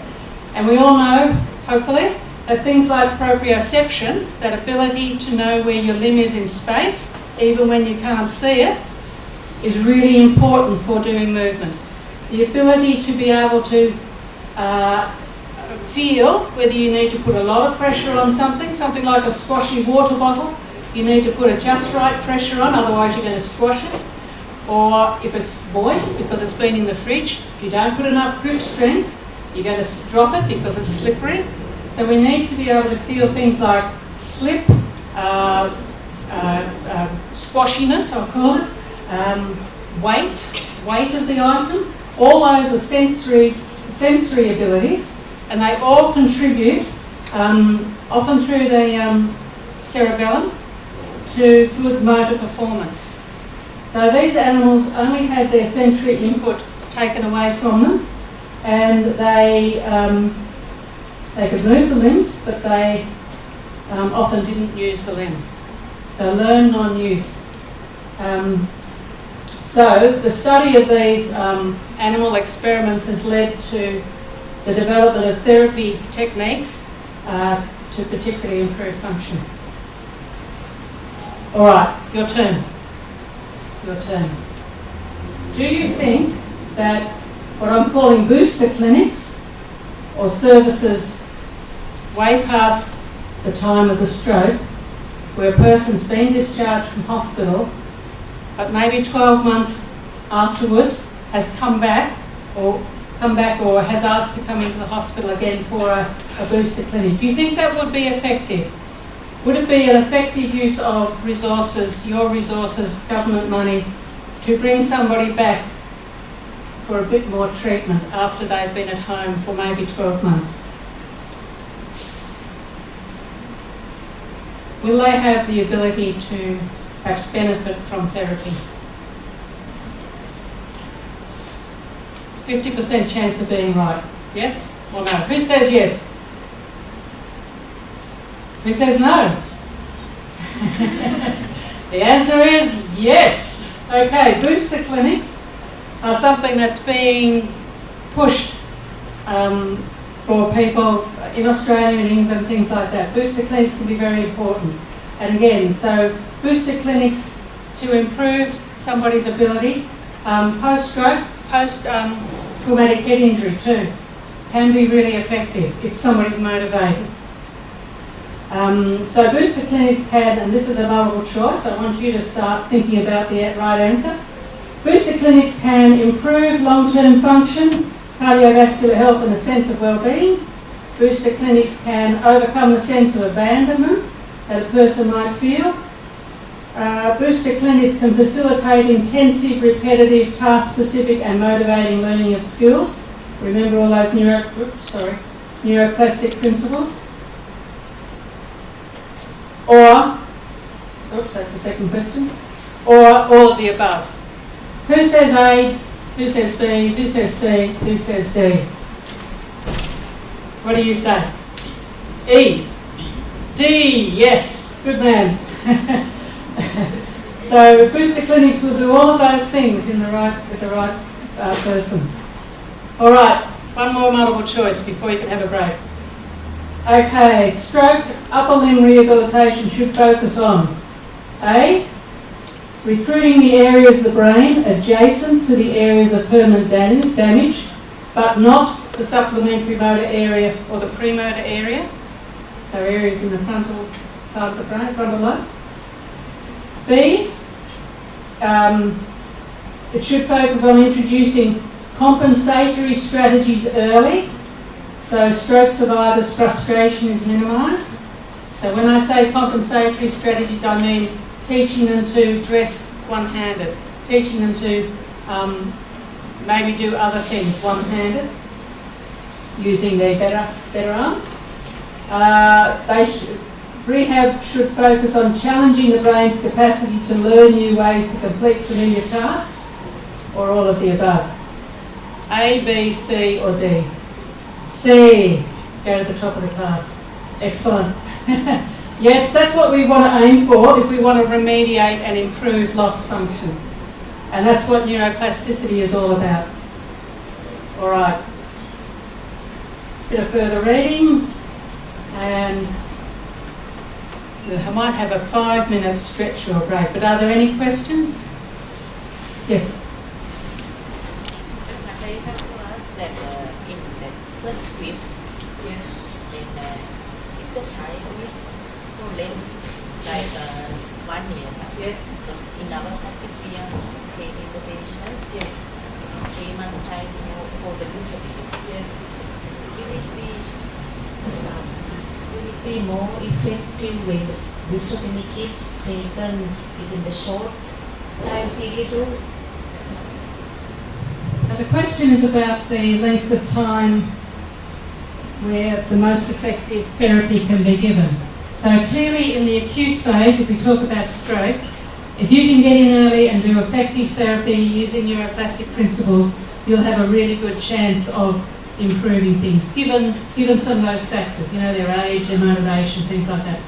S3: And we all know, hopefully, that things like proprioception, that ability to know where your limb is in space, even when you can't see it, is really important for doing movement. The ability to be able to feel whether you need to put a lot of pressure on something like a squashy water bottle, you need to put a just right pressure on, otherwise you're going to squash it. Or if it's moist because it's been in the fridge, if you don't put enough grip strength, you're going to drop it because it's slippery. So we need to be able to feel things like slip, squashiness, I'll call it, weight of the item. All those are sensory abilities, and they all contribute, often through the cerebellum, to good motor performance. So these animals only had their sensory input taken away from them, and they could move the limbs, but they often didn't use the limb. So learn non-use. So the study of these animal experiments has led to the development of therapy techniques to particularly improve function. All right, your turn. Your turn. Do you think that what I'm calling booster clinics or services way past the time of the stroke, where a person's been discharged from hospital, but maybe 12 months afterwards has come back or has asked to come into the hospital again for a booster clinic? Do you think that would be effective? Would it be an effective use of resources, your resources, government money, to bring somebody back for a bit more treatment after they've been at home for maybe 12 months? Will they have the ability to perhaps benefit from therapy? 50% chance of being right. Yes or no? Who says yes? Who says no? The answer is yes. Okay, booster clinics are something that's being pushed for people in Australia and England, things like that. Booster clinics can be very important. And again, so booster clinics to improve somebody's ability, post-stroke, post-traumatic head injury too, can be really effective if somebody's motivated. So booster clinics can, and this is a multiple choice, I want you to start thinking about the right answer. Booster clinics can improve long-term function, cardiovascular health and a sense of well-being, Booster clinics can overcome the sense of abandonment that a person might feel. Booster clinics can facilitate intensive, repetitive, task-specific and motivating learning of skills. Remember all those neuroplastic principles? Or, that's the second question, or all of the above. Who says A, who says B, who says C, who says D? What do you say? E. D, yes, good man. So booster clinics will do all of those things with the right person. All right, one more multiple choice before you can have a break. Okay, stroke upper limb rehabilitation should focus on A, recruiting the areas of the brain adjacent to the areas of permanent damage, but not the supplementary motor area or the premotor area, so areas in the frontal part of the brain, frontal lobe. B, it should focus on introducing compensatory strategies early, so stroke survivors' frustration is minimised. So when I say compensatory strategies, I mean teaching them to dress one-handed, teaching them to maybe do other things one-handed, using their better arm. Rehab should focus on challenging the brain's capacity to learn new ways to complete familiar tasks, or all of the above. A, B, C or D? C. Go to the top of the class. Excellent. Yes, that's what we want to aim for if we want to remediate and improve lost function. And that's what neuroplasticity is all about. All right. Bit of further reading, and I might have a 5-minute stretch or break, but are there any questions? Yes.
S8: I have to ask that in the first quiz, then if the time is so lengthy, like 1 year,
S3: Yes.
S8: because in our practice we are training the patients,
S3: Yes.
S8: in 3 months time for the booster clinics.
S3: Yes.
S8: Will it be more effective when the booster clinic is taken within the short time period too?
S3: So the question is about the length of time where the most effective therapy can be given. So clearly in the acute phase, if we talk about stroke, if you can get in early and do effective therapy using neuroplastic principles, you'll have a really good chance of improving things, given some of those factors, their age, their motivation, things like that.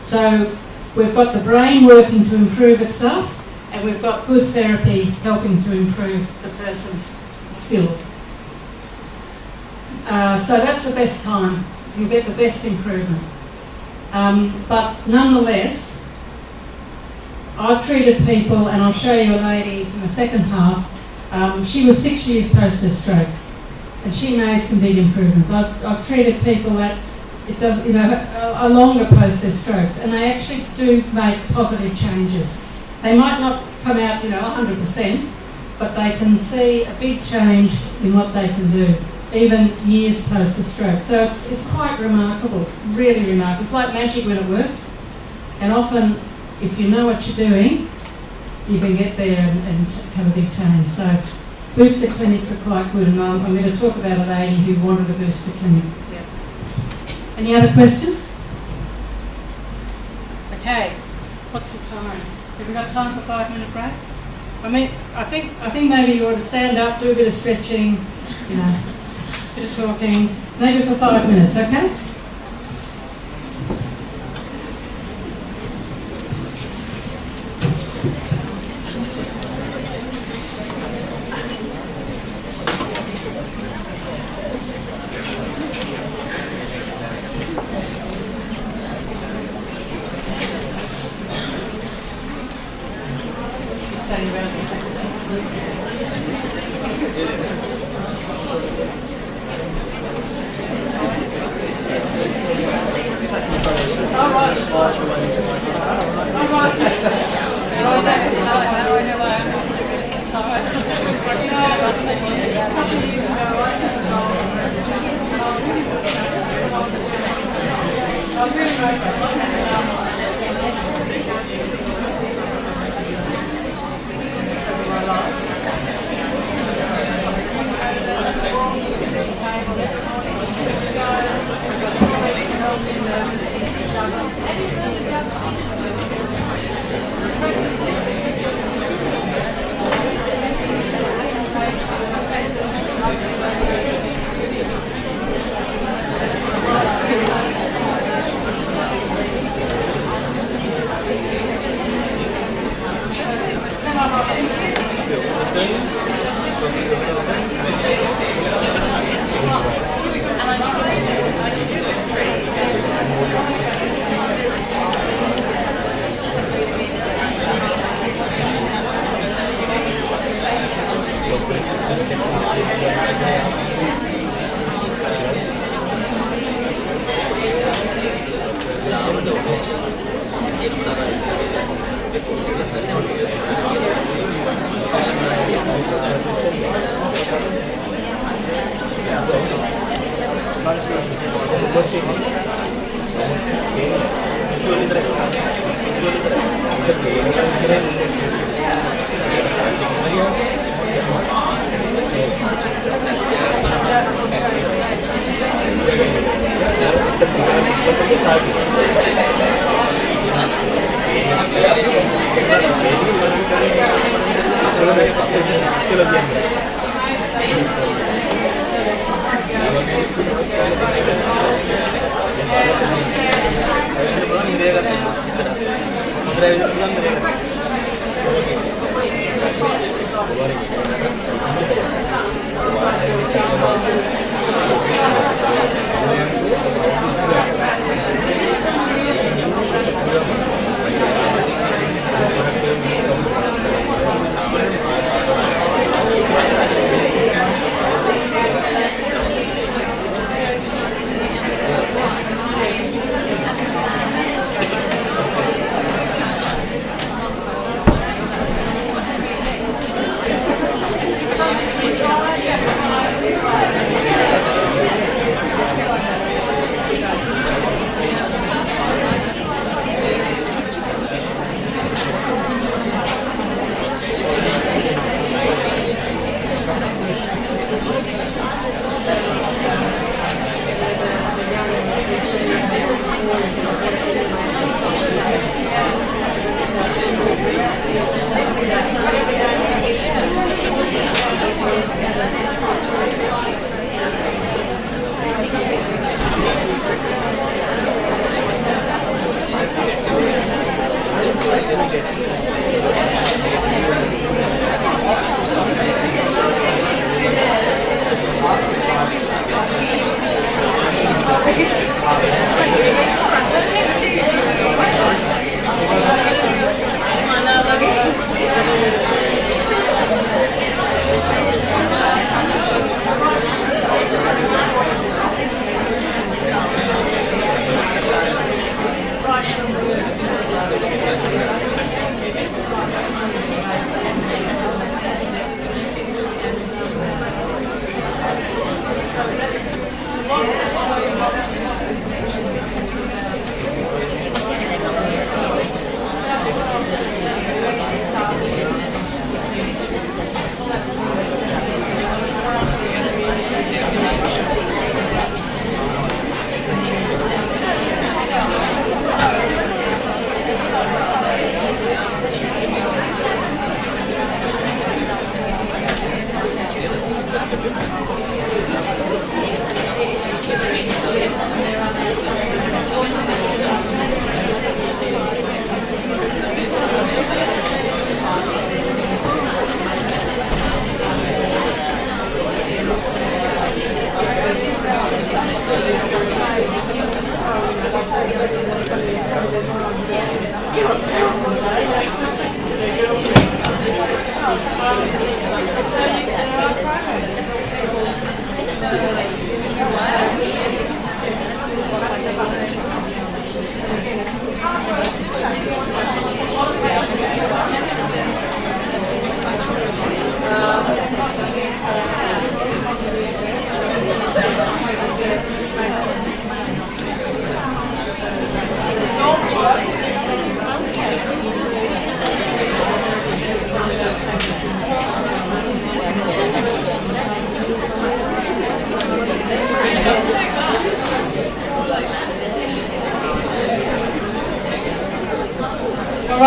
S3: So we've got the brain working to improve itself, and we've got good therapy helping to improve the person's skills. So that's the best time. You'll get the best improvement. But nonetheless, I've treated people, and I'll show you a lady in the second half. She was 6 years post her stroke, and she made some big improvements. I've treated people that it does, a longer post their strokes, and they actually do make positive changes. They might not come out, 100%, but they can see a big change in what they can do, even years post the stroke. So it's quite remarkable, really remarkable. It's like magic when it works, and often, if you know what you're doing, you can get there and have a big change. So booster clinics are quite good, and I'm going to talk about a lady who wanted a booster clinic. Yeah. Any other questions? Okay, what's the time? Have we got time for a 5-minute break? I think maybe you ought to stand up, do a bit of stretching, a bit of talking, maybe for 5 minutes, okay?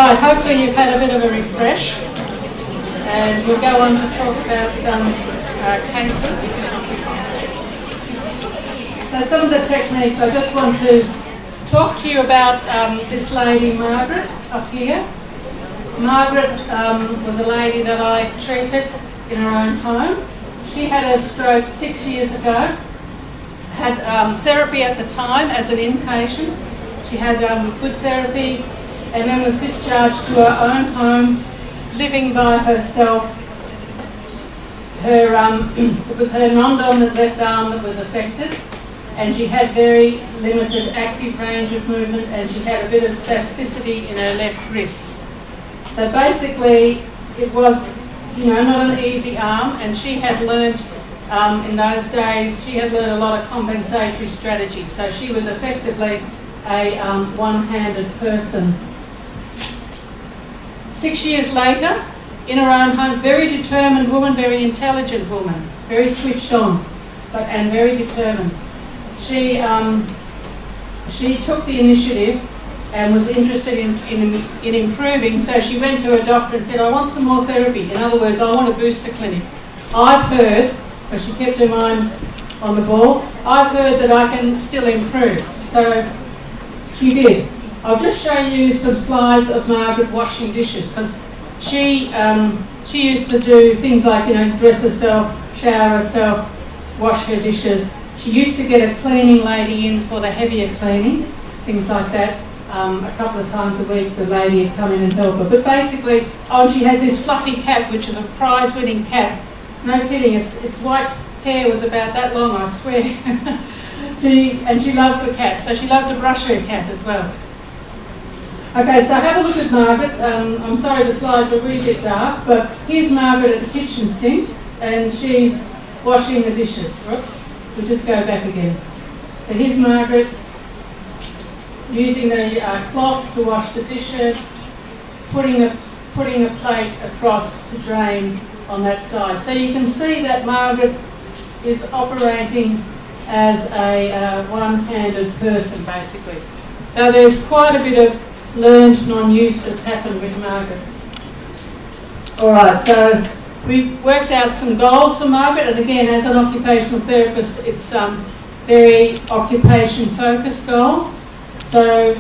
S3: Right, hopefully you've had a bit of a refresh, and we'll go on to talk about some cases. So some of the techniques, I just want to talk to you about this lady Margaret up here. Margaret was a lady that I treated in her own home. She had a stroke 6 years ago, had therapy at the time as an inpatient. She had good therapy and then was discharged to her own home, living by herself. It was her non-dominant left arm that was affected, and she had very limited active range of movement, and she had a bit of spasticity in her left wrist. So basically, it was, not an easy arm, and she had learnt in those days, she had learned a lot of compensatory strategies. So she was effectively a one-handed person. 6 years later, in her own home, very determined woman, very intelligent woman, very switched on, and very determined. She took the initiative and was interested in improving, so she went to her doctor and said, I want some more therapy. In other words, I want to boost the clinic. I've heard, but she kept her mind on the ball, I've heard that I can still improve. So she did. I'll just show you some slides of Margaret washing dishes, because she used to do things like, dress herself, shower herself, wash her dishes. She used to get a cleaning lady in for the heavier cleaning, things like that. A couple of times a week the lady would come in and help her. But basically, she had this fluffy cat, which is a prize-winning cat. No kidding, its white hair was about that long, I swear. She loved the cat, so she loved to brush her cat as well. Okay, so have a look at Margaret. I'm sorry the slides are really a bit dark, but here's Margaret at the kitchen sink, and she's washing the dishes. We'll just go back again. So here's Margaret using the cloth to wash the dishes, putting a plate across to drain on that side. So you can see that Margaret is operating as a one-handed person, basically. So there's quite a bit of learned non-use that's happened with Margaret. All right, so we've worked out some goals for Margaret, and again, as an occupational therapist, it's very occupation-focused goals. So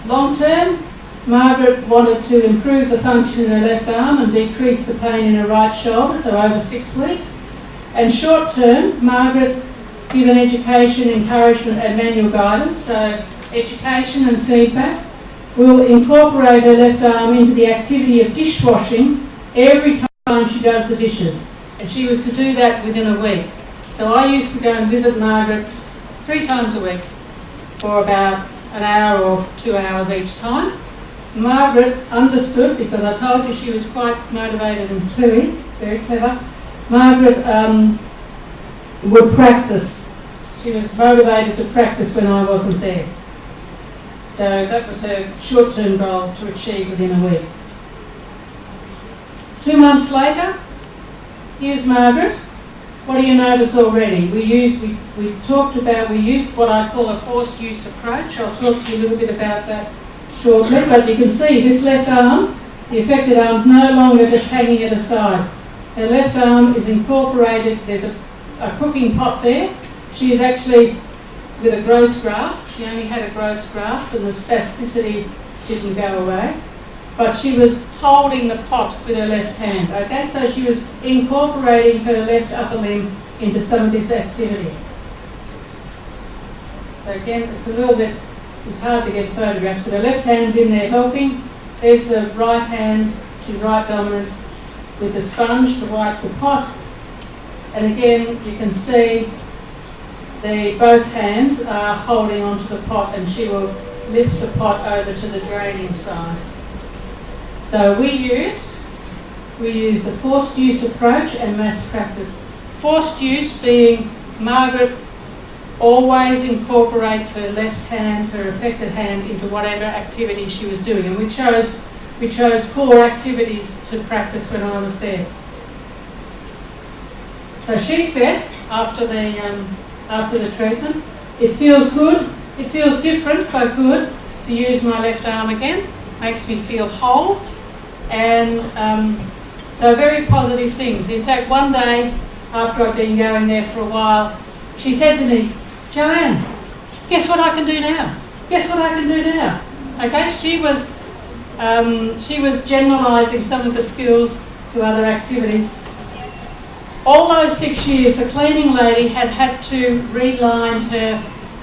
S3: long-term, Margaret wanted to improve the function in her left arm and decrease the pain in her right shoulder, so over 6 weeks. And short-term, Margaret given education, encouragement and manual guidance, so education and feedback, will incorporate her left arm into the activity of dishwashing every time she does the dishes. And she was to do that within a week. So I used to go and visit Margaret 3 times a week for about an hour or 2 hours each time. Margaret understood, because I told you she was quite motivated and cluey, very clever. Margaret would practice. She was motivated to practice when I wasn't there. So that was her short-term goal to achieve within a week. 2 months later, here's Margaret. What do you notice already? We used what I call a forced use approach. I'll talk to you a little bit about that shortly, but you can see this left arm, the affected arm's no longer just hanging at a side. Her left arm is incorporated, there's a cooking pot there. She is actually with a gross grasp. She only had a gross grasp and the spasticity didn't go away. But she was holding the pot with her left hand, okay? So she was incorporating her left upper limb into some of this activity. So again, it's hard to get photographs, but her left hand's in there helping. There's the right hand, she's right dominant, with the sponge to wipe the pot. And again, you can see both hands are holding onto the pot, and she will lift the pot over to the draining side. So we used the forced use approach and mass practice. Forced use being Margaret always incorporates her left hand, her affected hand, into whatever activity she was doing, and we chose core activities to practice when I was there. So she said after the treatment, it feels good, it feels different but good to use my left arm again. makes me feel whole, and so very positive things. In fact, one day, after I'd been going there for a while, she said to me, "Johanne, guess what I can do now? Guess what I can do now?" Okay, she was generalising some of the skills to other activities. All those 6 years, the cleaning lady had to reline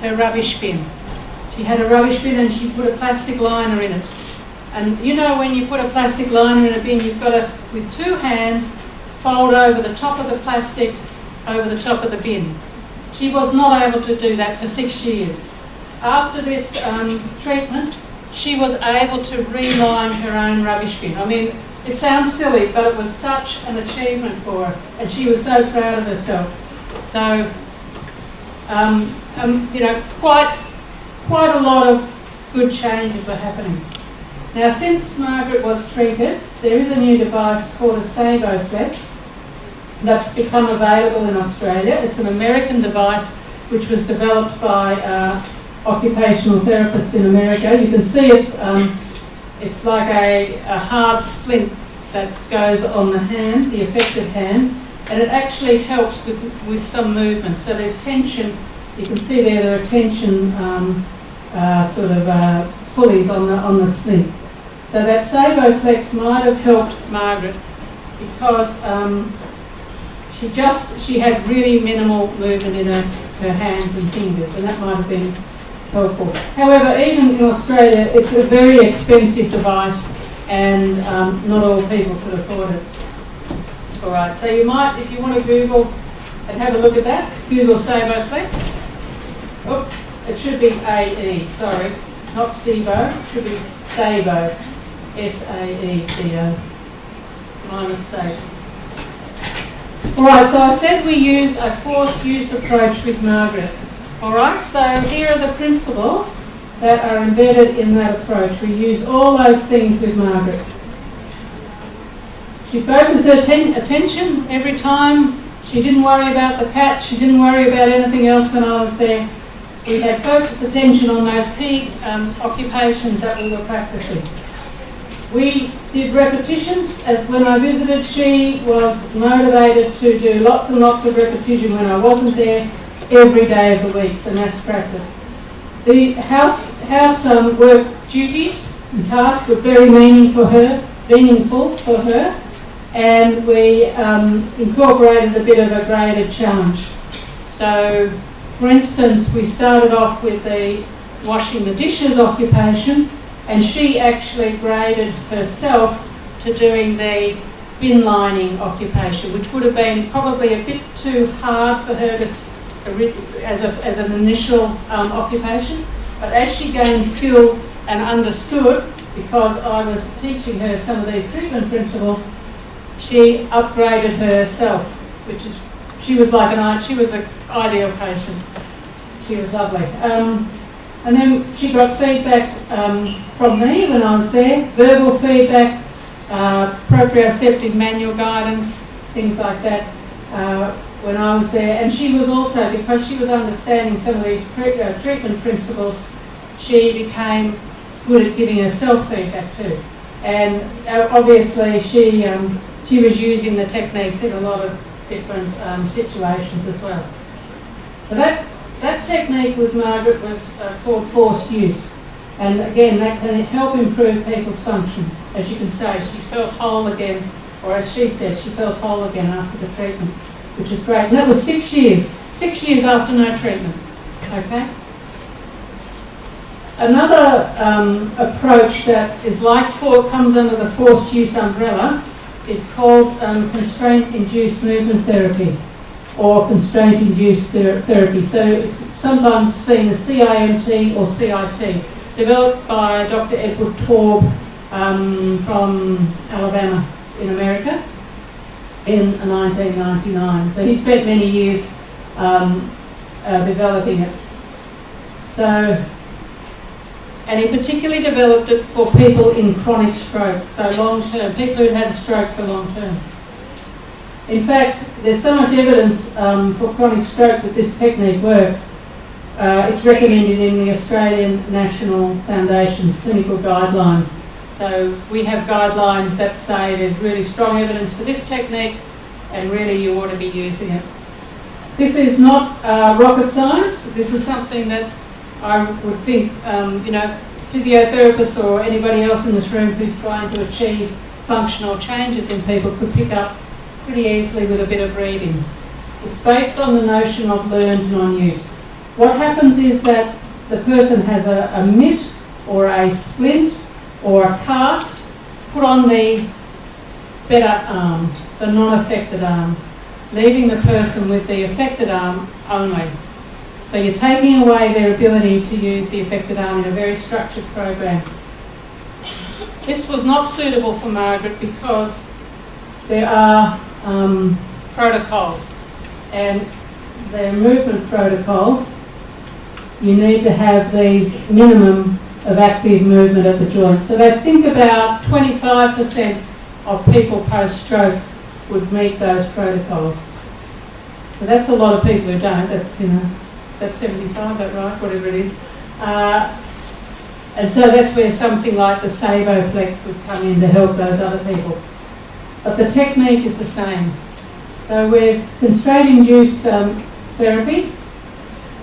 S3: her rubbish bin. She had a rubbish bin and she put a plastic liner in it. And you know, when you put a plastic liner in a bin, you've got to, with 2 hands, fold over the top of the plastic over the top of the bin. She was not able to do that for 6 years. After this treatment, she was able to reline her own rubbish bin. I mean, it sounds silly, but it was such an achievement for her, and she was so proud of herself. So, you know, quite a lot of good changes were happening. Now, since Margaret was treated, there is a new device called a SavoFlex that's become available in Australia. It's an American device which was developed by occupational therapists in America. You can see it's like a hard splint that goes on the hand, the affected hand, and it actually helps with some movement. So there's tension. You can see there are tension pulleys on the splint. So that SavoFlex might have helped Margaret because she had really minimal movement in her hands and fingers, and that might have been helpful. However, even in Australia, it's a very expensive device, and not all people could afford it. All right, so you might, if you want to Google and have a look at that, Google SavoFlex. Oh, it should be AE, sorry, not SIBO, it should be Savo, S-A-E-B-O. My mistake. All right, so I said we used a forced use approach with Margaret. All right, so here are the principles that are embedded in that approach. We use all those things with Margaret. She focused her attention every time. She didn't worry about the cat. She didn't worry about anything else when I was there. We had focused attention on those key occupations that we were practicing. We did repetitions. As when I visited, she was motivated to do lots and lots of repetition when I wasn't there, every day of the week, so mass practice. The house work duties and tasks were very meaningful for her, and we incorporated a bit of a graded challenge. So, for instance, we started off with the washing the dishes occupation, and she actually graded herself to doing the bin lining occupation, which would have been probably a bit too hard for her to as an initial occupation, but as she gained skill and understood, because I was teaching her some of these treatment principles, she upgraded herself, she was an ideal patient. She was lovely. And then she got feedback from me when I was there, verbal feedback, proprioceptive manual guidance, things like that. When I was there, and she was also, because she was understanding some of these treatment principles, she became good at giving herself feedback too. And obviously she was using the techniques in a lot of different situations as well. So that technique with Margaret was called forced use. And again, that can help improve people's function. As you can say, she's felt whole again, or as she said, she felt whole again after the treatment, which is great. And that was 6 years. 6 years after no treatment. Okay? Another approach that is comes under the forced use umbrella is called constraint-induced movement therapy, or constraint-induced therapy. So it's sometimes seen as CIMT or CIT, developed by Dr. Edward Taub from Alabama in America in 1999. So he spent many years developing it. So, and he particularly developed it for people in chronic stroke, so long-term, people who had a stroke for long-term. In fact, there's so much evidence for chronic stroke that this technique works. It's recommended in the Australian National Foundation's clinical guidelines. So we have guidelines that say there's really strong evidence for this technique and really you ought to be using it. This is not rocket science. This is something that I would think, physiotherapists or anybody else in this room who's trying to achieve functional changes in people could pick up pretty easily with a bit of reading. It's based on the notion of learned non-use. What happens is that the person has a mitt or a splint or a cast put on the better arm, the non-affected arm, leaving the person with the affected arm only. So you're taking away their ability to use the affected arm in a very structured program. This was not suitable for Margaret because there are protocols, and the movement protocols, you need to have these minimum of active movement at the joint. So they think about 25% of people post-stroke would meet those protocols. So that's a lot of people who don't. That's, is that 75, that right? Whatever it is. And so that's where something like the SavoFlex would come in to help those other people. But the technique is the same. So with constraint-induced therapy,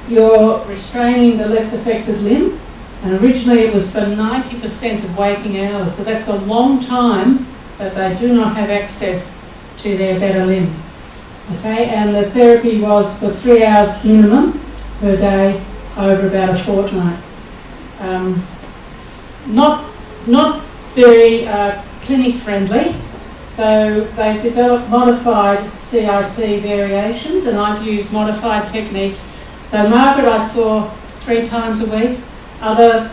S3: you're restraining the less affected limb, and originally it was for 90% of waking hours. So that's a long time that they do not have access to their better limb. Okay, and the therapy was for 3 hours minimum per day over about a fortnight. Not very clinic friendly, so they developed modified CIT variations, and I've used modified techniques. So Margaret I saw 3 times a week. Other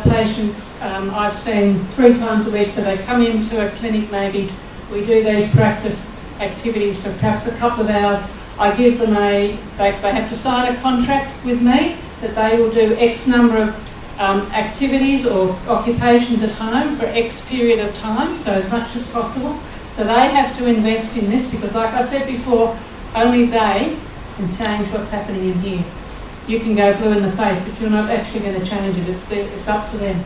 S3: patients I've seen 3 times a week, so they come into a clinic maybe. We do these practice activities for perhaps a couple of hours. I give them they have to sign a contract with me that they will do X number of activities or occupations at home for X period of time, so as much as possible. So they have to invest in this because, like I said before, only they can change what's happening in here. You can go blue in the face, but you're not actually going to change it. It's up to them.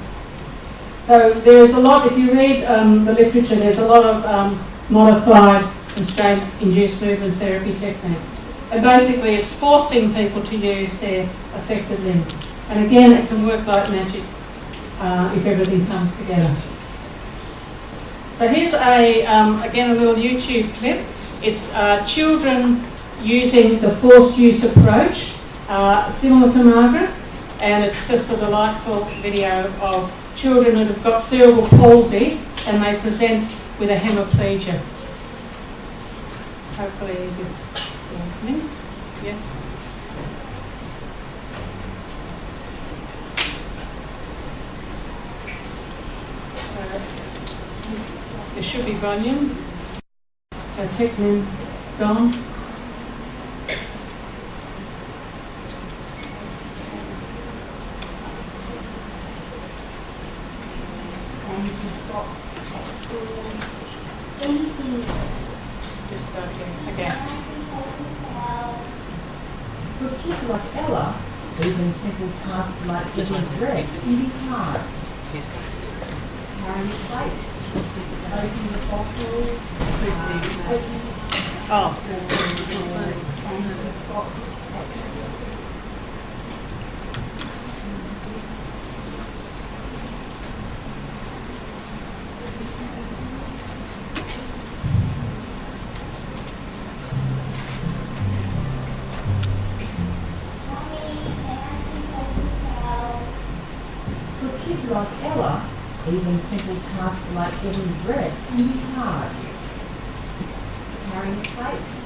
S3: So there's a lot, if you read the literature, there's a lot of modified constraint-induced movement therapy techniques. And basically it's forcing people to use their affected limb. And again, it can work like magic if everything comes together. So here's again a little YouTube clip. It's children using the forced use approach, similar to Margaret, and it's just a delightful video of children that have got cerebral palsy and they present with a hemiplegia. Hopefully this will work. Yes. There should be volume. So technique gone. Just start again.
S9: For kids like Ella, even simple tasks like getting dressed can be hard. Carrying plates, opening the bottle, sandwich box. For kids like Ella, even simple tasks like getting dressed can be hard. Carrying plates,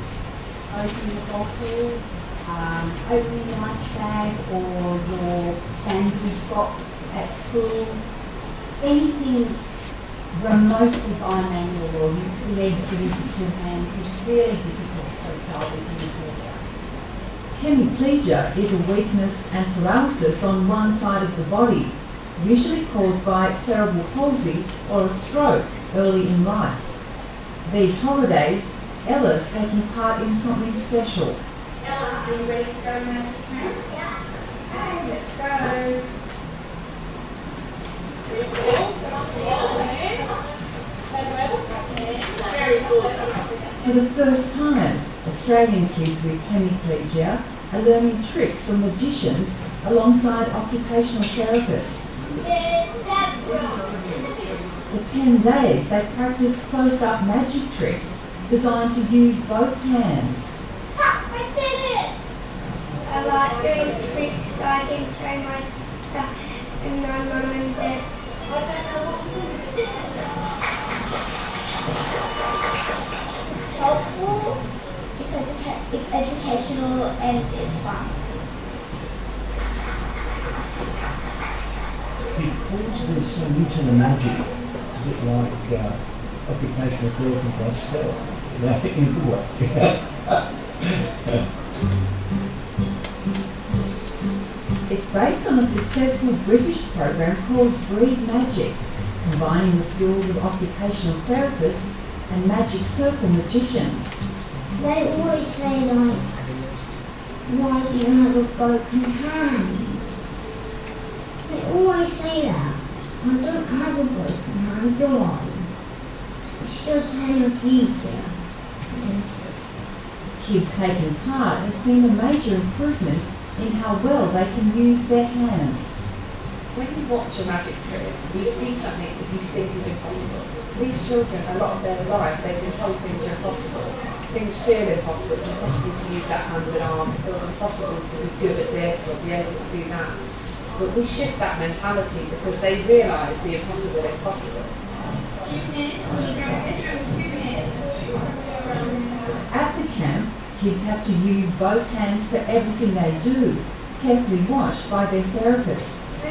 S9: opening the bottle, opening your lunch bag or your sandwich box at school, anything remotely by manual or you need to use it 2 hands is really difficult for a child with hemiplegia. Hemiplegia is a weakness and paralysis on one side of the body, usually caused by cerebral palsy or a stroke early in life. These holidays, Ella's taking part in something special.
S10: Ella, are you ready to go to Magic Camp? Yeah. Okay, let's go.
S11: For the first time, Australian kids with hemiplegia are learning tricks from magicians alongside occupational therapists. For 10 days, they practice close-up magic tricks designed to use both hands.
S10: I did it! I like doing tricks so I can show my sister and my mum and dad. I don't know what to do. It's helpful, it's educational, and it's fun.
S6: Because they're so new to the magic, it's a bit like occupational therapy by stealth. In a good way.
S11: It's based on a successful British program called Breed Magic, combining the skills of occupational therapists and magic circle magicians.
S10: They always say, like, why do you have a broken hand? They always say that. I don't have a broken hand, do I? It's just hemiplegia, isn't it?
S11: Kids taking part have seen a major improvement in how well they can use their hands.
S12: When you watch a magic trick, you see something that you think is impossible. These children, a lot of their life, they've been told things are impossible. Things feel impossible. It's impossible to use that hand and arm. It feels impossible to be good at this or be able to do that. But we shift that mentality because they realise the impossible is possible.
S11: At the camp, kids have to use both hands for everything they do, carefully watched by their therapists.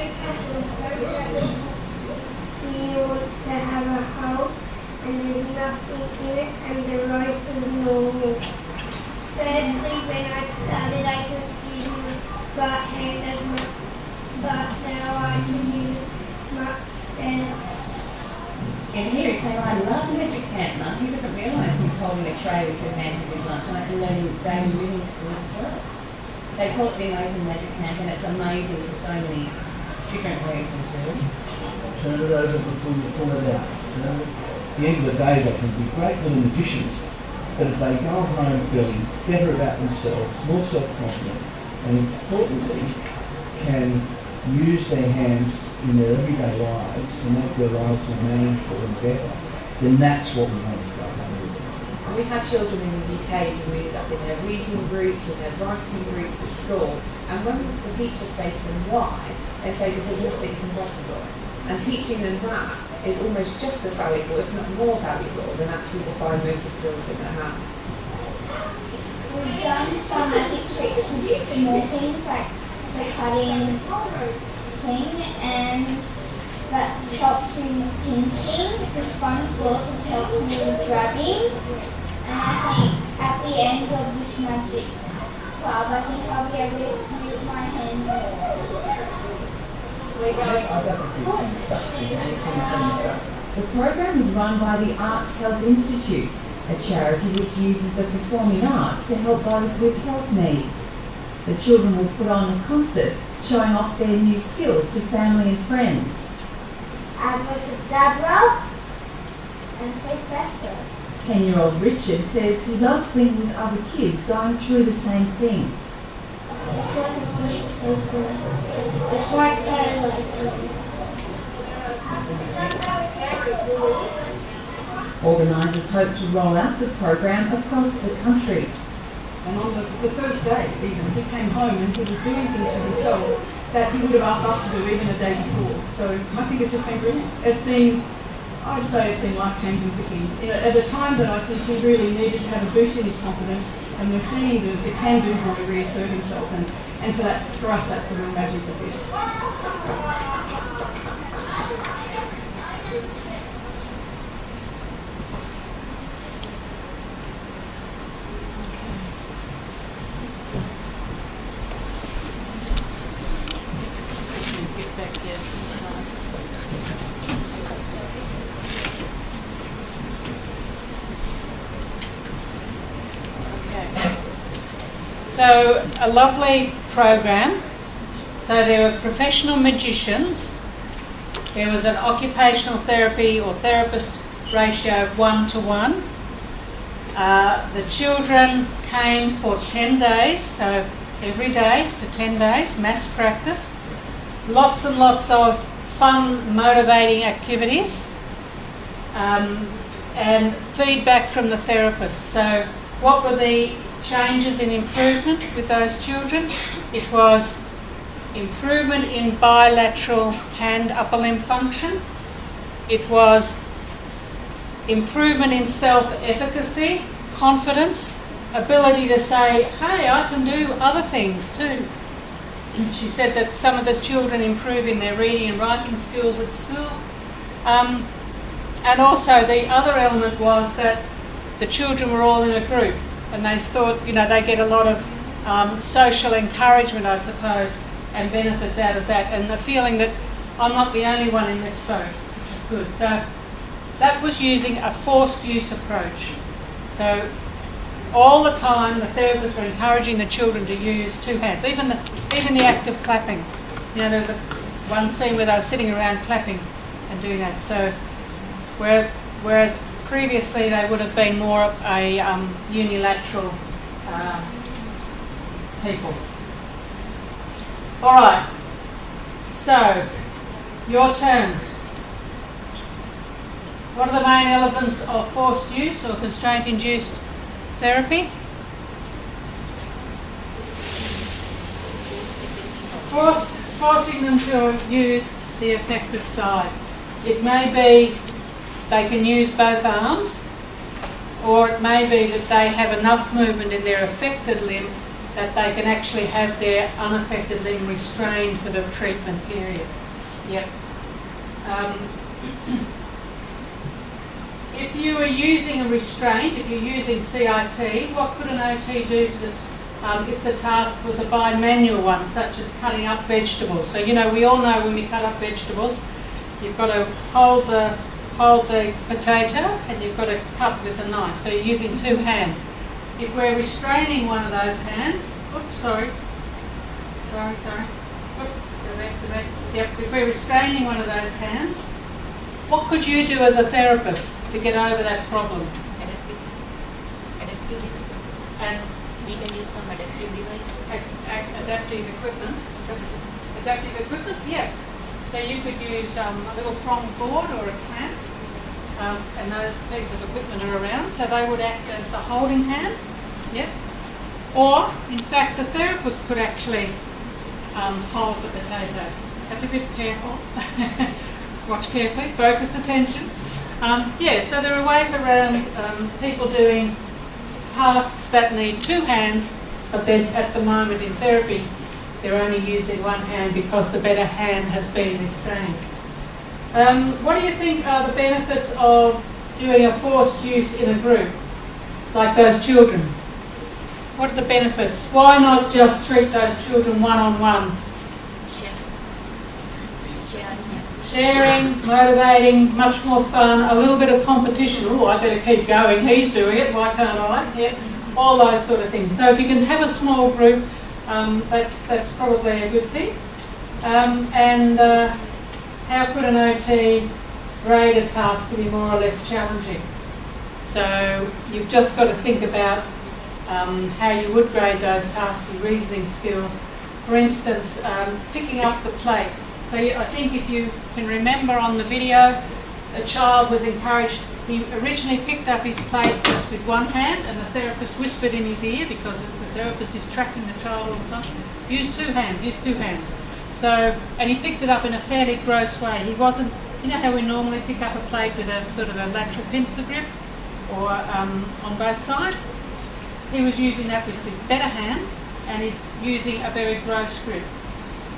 S10: You want to have a hole and there's nothing in it and the rope is normal. Firstly, when I started, I couldn't use my right hand as much, but now I can use it much better.
S13: And here it's saying, I love magic camp. Mum. He doesn't realise he's holding a tray with two hands with lunch and learning daily living skills as well. They call it the Amazing Magic Camp and it's amazing for so many different reasons really.
S6: Turn it over before you pull it out. You know? At the end of the day, they can be great little magicians, but if they go home feeling better about themselves, more self-confident, and importantly, can use their hands in their everyday lives to make their lives more manageable and better, then that's what we want to go home with.
S12: And we've had children in the UK who moved up in their reading groups and their writing groups at school, and when the teachers say to them why, they say because nothing's impossible. And teaching them that is almost just as valuable, if not more valuable, than actually the fine motor skills in their hands.
S10: We've done some magic tricks with small things like the cutting thing, and that's helped me with pinching. The sponge balls have helped me with grabbing, and I think at the end of this magic club, I think I'll be able to use my hands more.
S11: The program is run by the Arts Health Institute, a charity which uses the performing arts to help those with health needs. The children will put on a concert showing off their new skills to family and friends.
S10: Abracadabra and play faster.
S11: 10-year-old Richard says he loves being with other kids going through the same thing.
S10: It's like a special place for me. It's like paradise for me.
S11: Organisers hope to roll out the program across the country.
S14: And on the first day, even, he came home and he was doing things for himself that he would have asked us to do even a day before. So I think it's just been brilliant. I'd say it's been life-changing for him. At a time that I think he really needed to have a boost in his confidence, and we're seeing the can-do boy reassert himself, and for us that's the real magic of this.
S3: So a lovely program. So there are professional magicians There was an occupational therapy or therapist ratio of 1:1. The children came for 10 days, so every day for 10 days, mass practice. Lots and lots of fun, motivating activities, and feedback from the therapist. So what were the changes in improvement with those children? It was improvement in bilateral hand upper limb function. It was improvement in self-efficacy, confidence, ability to say, hey, I can do other things too. She said that some of those children improve in their reading and writing skills at school. And also the other element was that the children were all in a group, and they thought, they get a lot of social encouragement, I suppose, and benefits out of that, and the feeling that I'm not the only one in this boat, which is good. So that was using a forced use approach. So all the time the therapists were encouraging the children to use two hands, even the act of clapping. There was one scene where they were sitting around clapping and doing that. So whereas previously they would have been more of a unilateral people. All right, so your turn. What are the main elements of forced use or constraint-induced therapy? Forcing them to use the affected side. It may be they can use both arms, or it may be that they have enough movement in their affected limb that they can actually have their unaffected limb restrained for the treatment period. Yep. If you are using a restraint, if you're using CIT, what could an OT do to the if the task was a bimanual one, such as cutting up vegetables? So we all know when we cut up vegetables, you've got to hold the potato and you've got to cut with the knife. So you're using two hands. If we're restraining one of those hands, oops, sorry. Oops, go back. Yep, if we're restraining one of those hands, what could you do as a therapist to get over that problem?
S8: Adaptivities.
S3: And
S8: we can use some adaptive devices.
S3: Adaptive equipment. Adaptive equipment, yeah. So you could use a little prong board or a clamp, and those pieces of equipment are around, so they would act as the holding hand. Yep. Or, in fact, the therapist could actually hold the potato. Have to be careful. Watch carefully, focused attention. So there are ways around people doing tasks that need two hands, but then at the moment in therapy they're only using one hand because the better hand has been restrained. What do you think are the benefits of doing a forced use in a group, like those children? What are the benefits? Why not just treat those children one-on-one? Sharing, motivating, much more fun, a little bit of competition. Oh, I better keep going, he's doing it, why can't I? Yeah, all those sort of things. So if you can have a small group, that's probably a good thing. How could an OT grade a task to be more or less challenging? So you've just got to think about how you would grade those tasks, your reasoning skills. For instance, picking up the plate. So I think if you can remember on the video, a child was encouraged, he originally picked up his plate just with one hand, and the therapist whispered in his ear, because the therapist is tracking the child all the time, use two hands. So, and he picked it up in a fairly gross way. He wasn't, how we normally pick up a plate with a sort of a lateral pincer grip, or on both sides? He was using that with his better hand, and he's using a very gross grip.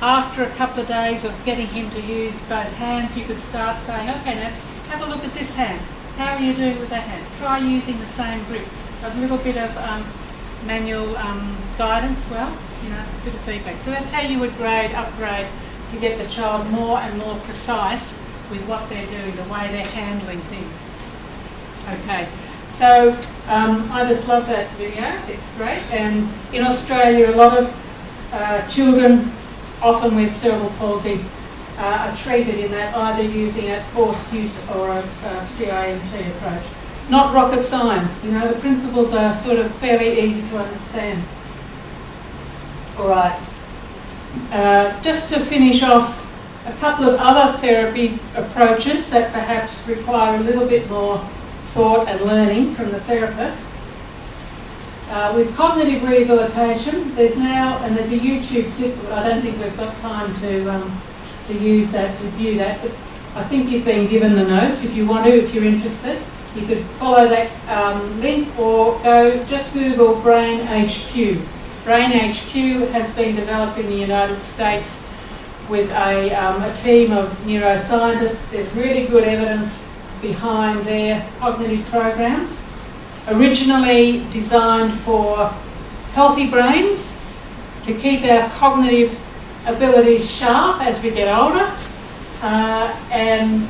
S3: After a couple of days of getting him to use both hands, you could start saying, okay, now have a look at this hand. How are you doing with that hand? Try using the same grip. A little bit of manual guidance, a bit of feedback. So that's how you would upgrade to get the child more and more precise with what they're doing, the way they're handling things. Okay, so I just love that video. It's great. And in Australia, a lot of children, often with cerebral palsy, are treated in that, either using a forced use or a CIMT approach. Not rocket science, you know, the principles are sort of fairly easy to understand. All right, just to finish off, a couple of other therapy approaches that perhaps require a little bit more thought and learning from the therapist. With cognitive rehabilitation, there's now, and there's a YouTube tip, I don't think we've got time to use that, to view that, but I think you've been given the notes if you want to, if you're interested. You could follow that link or just Google Brain HQ. Brain HQ has been developed in the United States with a team of neuroscientists. There's really good evidence behind their cognitive programs. Originally designed for healthy brains, to keep our cognitive abilities sharp as we get older, and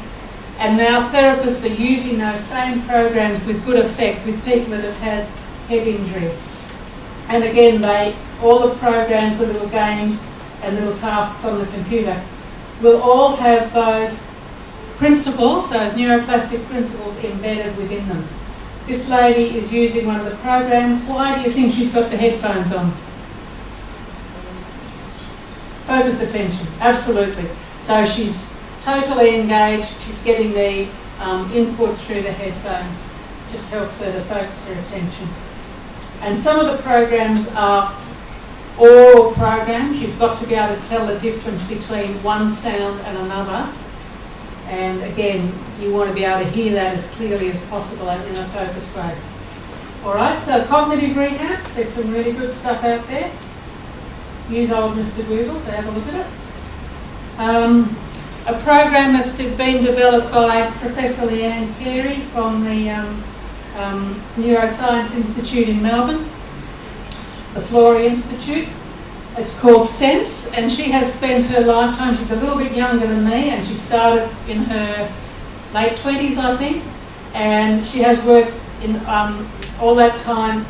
S3: now therapists are using those same programs with good effect with people that have had head injuries. And again, all the programs, the little games and little tasks on the computer will all have those principles, those neuroplastic principles embedded within them. This lady is using one of the programs. Why do you think she's got the headphones on? Focused attention, absolutely. So she's totally engaged, she's getting the input through the headphones. Just helps her to focus her attention. And some of the programs are oral programs. You've got to be able to tell the difference between one sound and another. And again, you want to be able to hear that as clearly as possible in a focused way. All right, so cognitive rehab, there's some really good stuff out there. Use old Mr. Google to have a look at it. A program that's been developed by Professor Leanne Carey from the Neuroscience Institute in Melbourne, the Florey Institute. It's called Sense, and she has spent her lifetime, she's a little bit younger than me, and she started in her late 20s, I think, and she has worked in all that time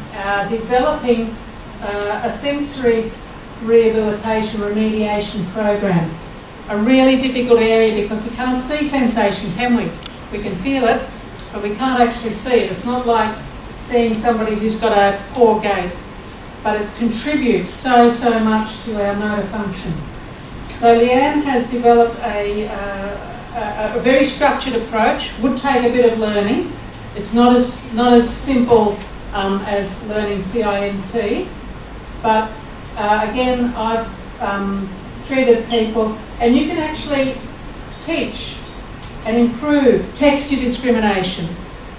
S3: developing a sensory rehabilitation remediation program. A really difficult area because we can't see sensation, can we? We can feel it, but we can't actually see it. It's not like seeing somebody who's got a poor gait, but it contributes so much to our motor function. So Leanne has developed a very structured approach. Would take a bit of learning. It's not as simple as learning CIMT, but again, I've treated people, and you can actually teach and improve texture discrimination.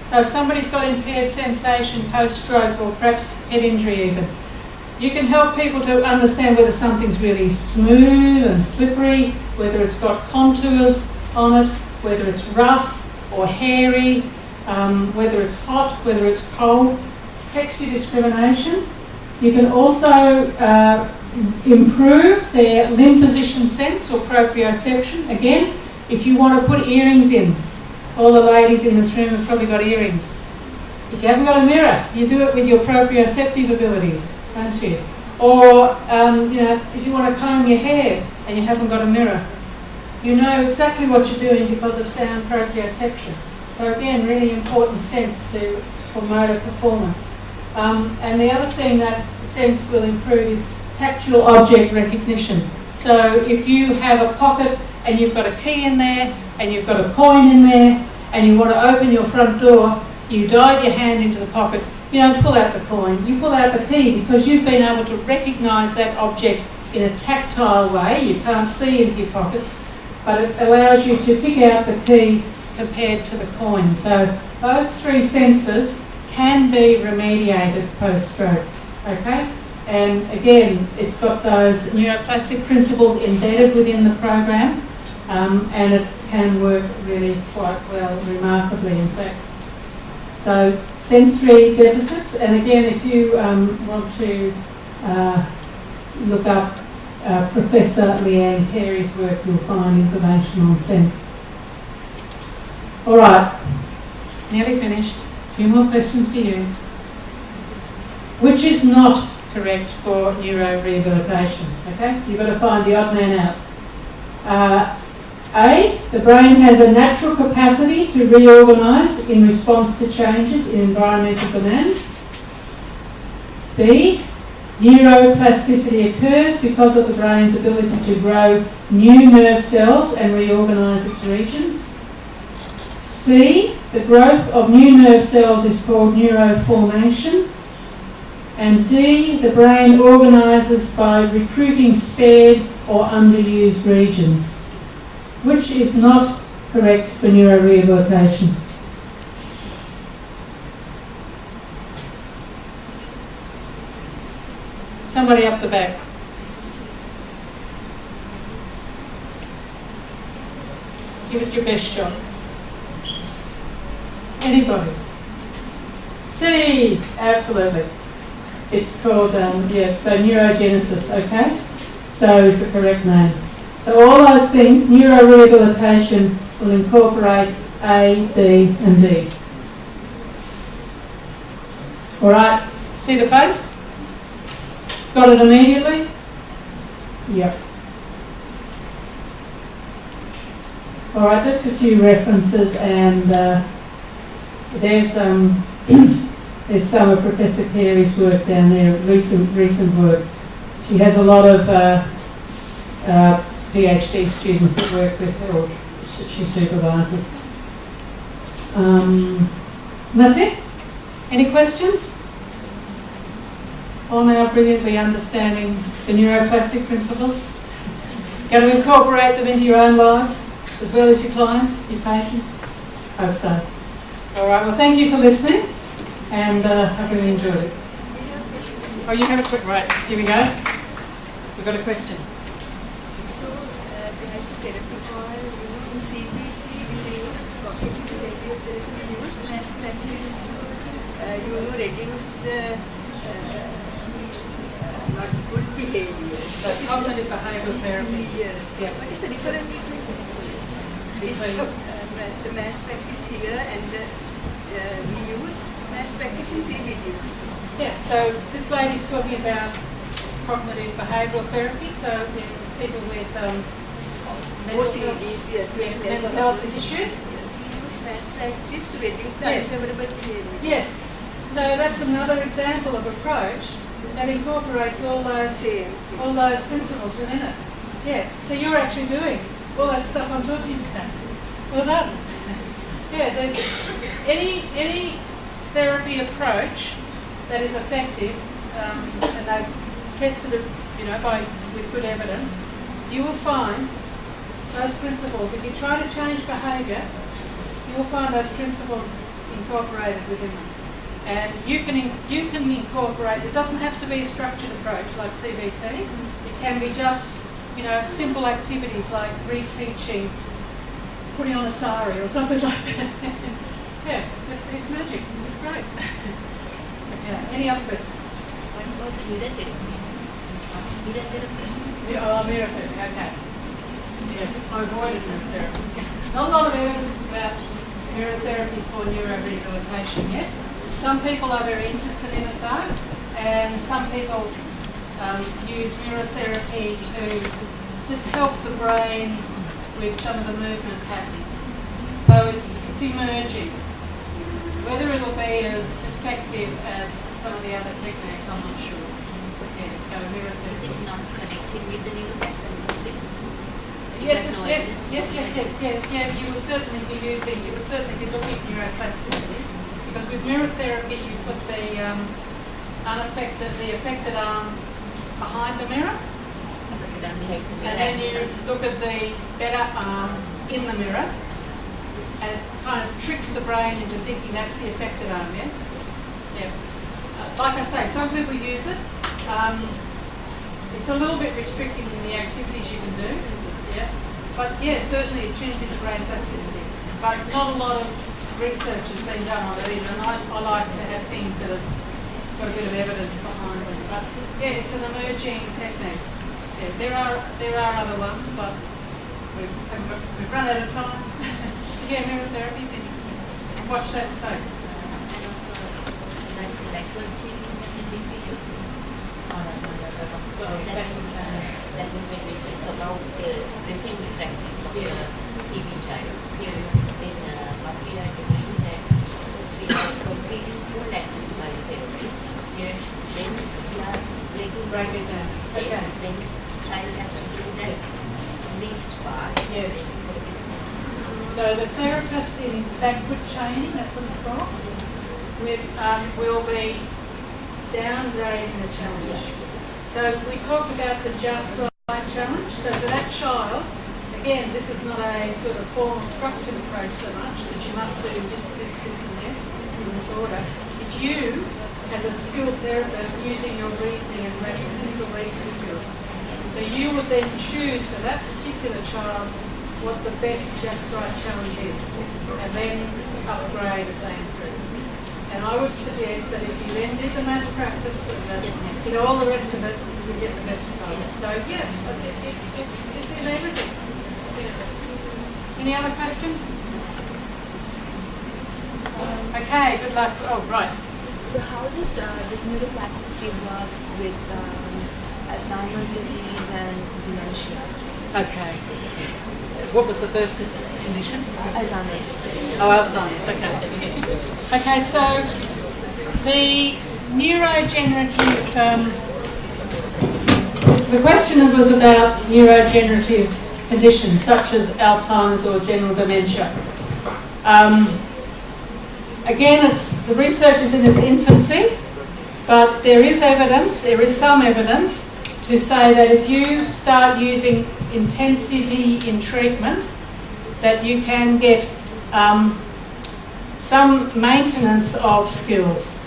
S3: So if somebody's got impaired sensation post-stroke or perhaps head injury even, you can help people to understand whether something's really smooth and slippery, whether it's got contours on it, whether it's rough or hairy, whether it's hot, whether it's cold. Texture discrimination. You can also improve their limb position sense or proprioception. Again, if you want to put earrings in, all the ladies in this room have probably got earrings. If you haven't got a mirror, you do it with your proprioceptive abilities, don't you? Or, if you want to comb your hair and you haven't got a mirror, you know exactly what you're doing because of sound proprioception. So again, really important sense for motor performance. And the other thing that sense will improve is tactile object recognition. So if you have a pocket and you've got a key in there and you've got a coin in there and you want to open your front door, you dive your hand into the pocket. You don't pull out the coin, you pull out the key because you've been able to recognise that object in a tactile way. You can't see into your pocket, but it allows you to pick out the key compared to the coin. So those three senses can be remediated post-stroke, okay? And again, it's got those neuroplastic principles embedded within the program, and it can work really quite well, remarkably in fact. So sensory deficits, and again, if you want to look up Professor Leanne Carey's work, you'll find information on sense. All right, nearly finished. A few more questions for you. Which is not correct for neurorehabilitation, okay? You've got to find the odd man out. A, the brain has a natural capacity to reorganise in response to changes in environmental demands. B, neuroplasticity occurs because of the brain's ability to grow new nerve cells and reorganise its regions. C, the growth of new nerve cells is called neuroformation. And D, the brain organises by recruiting spared or underused regions, which is not correct for neurorehabilitation. Somebody up the back. Give it your best shot. Anybody? C, absolutely. It's called, so Neurogenesis, okay? So is the correct name. So all those things, neurorehabilitation will incorporate A, B and D. All right, see the face? Got it immediately? Yep. All right, just a few references, and there's some of Professor Carey's work down there, recent work. She has a lot of PhD students that work with her, or she supervises. That's it. Any questions? All now brilliantly understanding the neuroplastic principles. Going to incorporate them into your own lives, as well as your clients, your patients? Hope so. All right, well, thank you for listening, and I really enjoyed it. Oh, you have a quick, right, here we go. We've got a question.
S15: So, the therapy for, in CBT, we use cognitive behavioral therapy, we use mass practice, reduce the not good behavior.
S3: So cognitive behavioural therapy.
S15: Yes.
S3: Yeah.
S15: What is the difference between the mass practice here and we use mass practice in CBT?
S3: Yeah, so this lady's talking about cognitive behavioural therapy, so in people with mental health issues.
S15: We use mass practice to reduce the unfavorable behavior.
S3: Yes, so that's another example of approach that incorporates all those principles within it. Yeah, so you're actually doing all that stuff I'm talking about. Well done. Yeah, any therapy approach that is effective, and they've tested it, with good evidence, you will find those principles. If you try to change behaviour, you will find those principles incorporated within them. And you can incorporate. It doesn't have to be a structured approach like CBT. It can be just simple activities like reteaching, putting on a sari or something like that. Yeah, it's magic. It's great. Yeah. Any other questions?
S8: What about the mirror therapy? Mirror therapy.
S3: Mirror therapy. Okay. Yeah, I avoided mirror therapy. Not a lot of evidence about mirror therapy for neurorehabilitation yet. Some people are very interested in it though, and some people use mirror therapy to just help the brain with some of the movement patterns. So it's emerging. Whether it'll be as effective as some of the other techniques, I'm not sure. Yeah, so mirror therapy.
S8: Is it not connected with the neuroplasticity?
S3: Yes. You would certainly be looking at neuroplasticity, because with mirror therapy you put the affected arm behind the mirror, and then you look at the better arm in the mirror, and it kind of tricks the brain into thinking that's the affected arm. Yeah. Like I say, some people use it. It's a little bit restricting in the activities you can do. Yeah. But yeah, certainly it tunes into brain plasticity. But not a lot of research has been done on it either, and I like to have things that have got a bit of evidence behind them. But yeah, it's an emerging technique. Yeah, there are other ones, but we've run out of time. Yeah, mirror therapy is interesting. Watch that space.
S8: And also backward changing activities.
S3: Sorry,
S8: that was when we think about the receiving practice of CV child. Here in up here I believe that first we are completing full activity by the therapist. Here then we are breaking it down steps. Then child has to do that least part.
S3: Yes. So the therapist in backward chaining, that's what it's called, will be downgrading the challenge. So we talk about the just right challenge. So for that child, again, this is not a sort of formal structured approach so much that you must do this, and this in this order. It's you as a skilled therapist using your reasoning and clinical reasoning skills. So you would then choose for that particular child what the best just right challenge is, and then upgrade as they improve. And I would suggest that if you then did the mass practice and did all the rest of it, you get the best result. So yeah, it's in everything. Any other questions? Okay, good luck. Oh, right.
S16: So how does this neuroplasticity works with Alzheimer's disease and dementia?
S3: Okay. What was the first condition?
S16: Alzheimer's.
S3: Oh, Alzheimer's, okay. Okay, so the neurogenerative, the question was about neurogenerative conditions such as Alzheimer's or general dementia. Again, the research is in its infancy, but there is some evidence to say that if you start using intensity in treatment, that you can get some maintenance of skills.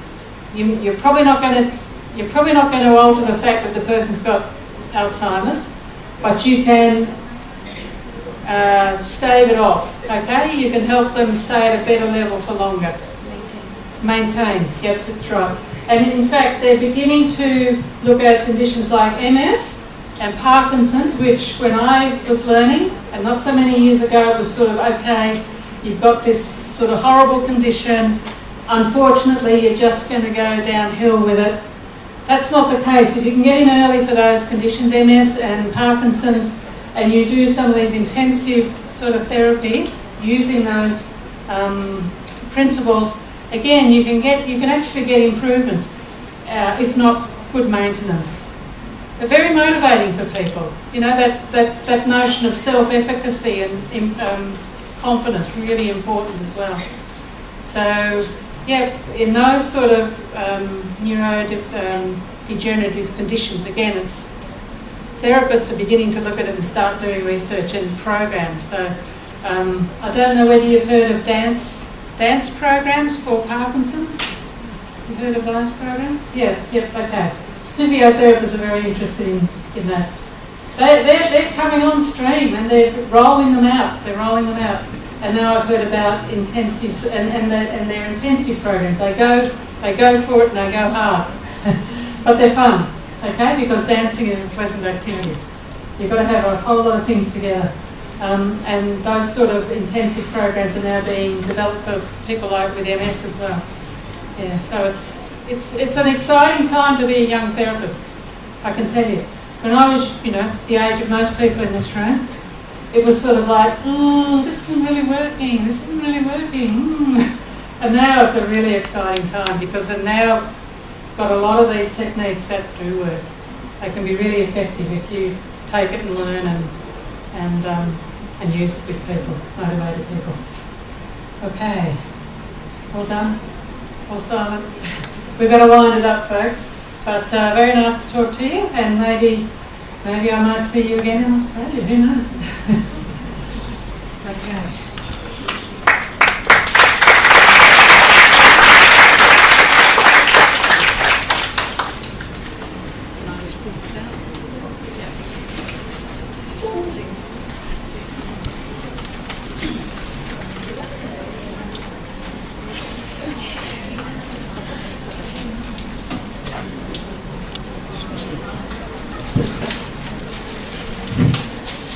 S3: You're probably not going to alter the fact that the person's got Alzheimer's, but you can stave it off. Okay, you can help them stay at a better level for longer. Maintain. Yep, that's right. And in fact, they're beginning to look at conditions like MS and Parkinson's, which when I was learning, and not so many years ago, it was sort of, okay, you've got this sort of horrible condition, unfortunately you're just going to go downhill with it. That's not the case. If you can get in early for those conditions, MS and Parkinson's, and you do some of these intensive sort of therapies using those principles, again, you can actually get improvements, if not good maintenance. So very motivating for people. You know, that notion of self-efficacy and confidence, really important as well. So yeah, in those sort of neurodegenerative conditions, again, therapists are beginning to look at it and start doing research and programs. So I don't know whether you've heard of dance programs for Parkinson's. You've heard of those programs? Yeah, yep, okay. Physiotherapists are very interested in that. They're coming on stream and they're rolling them out. And now I've heard about intensive and their intensive programs. They go for it and they go hard, but they're fun. Okay, because dancing is a pleasant activity. You've got to have a whole lot of things together. And those sort of intensive programs are now being developed for people with MS as well. Yeah, so it's an exciting time to be a young therapist, I can tell you. When I was, the age of most people in this room, it was sort of like, this isn't really working. And now it's a really exciting time because they've now got a lot of these techniques that do work. They can be really effective if you take it and learn and use it with people, motivated people. Okay, all done, all silent. We've got to wind it up, folks. But very nice to talk to you, and maybe I might see you again in Australia. Who knows? Okay.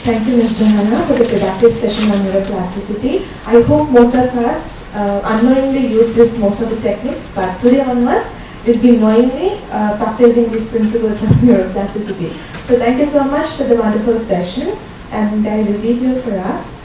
S17: Thank you, Ms. Johanne, for the productive session on neuroplasticity. I hope most of us unknowingly used most of the techniques, but today onwards, we'll be knowingly practicing these principles of neuroplasticity. So thank you so much for the wonderful session, and there is a video for us.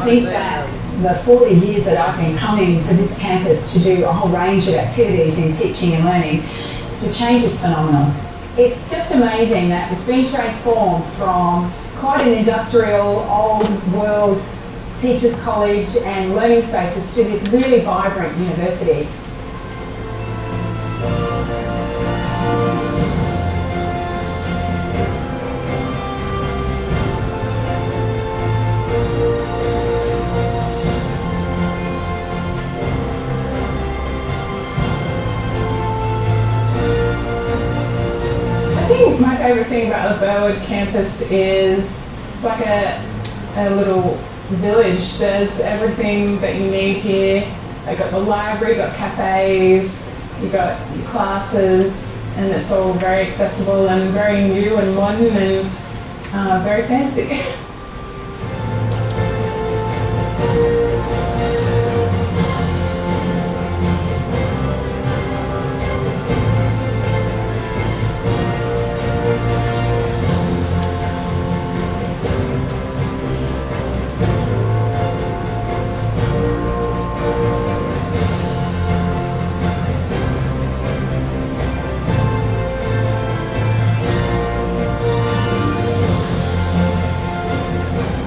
S18: think that the 40 years that I've been coming to this campus to do a whole range of activities in teaching and learning, the change is phenomenal. It's just amazing that it's been transformed from quite an industrial, old world teachers' college and learning spaces to this really vibrant university.
S19: My favourite thing about the Burwood campus is it's like a little village. There's everything that you need here. They got the library, got cafes, you got your classes, and it's all very accessible and very new and modern and very fancy.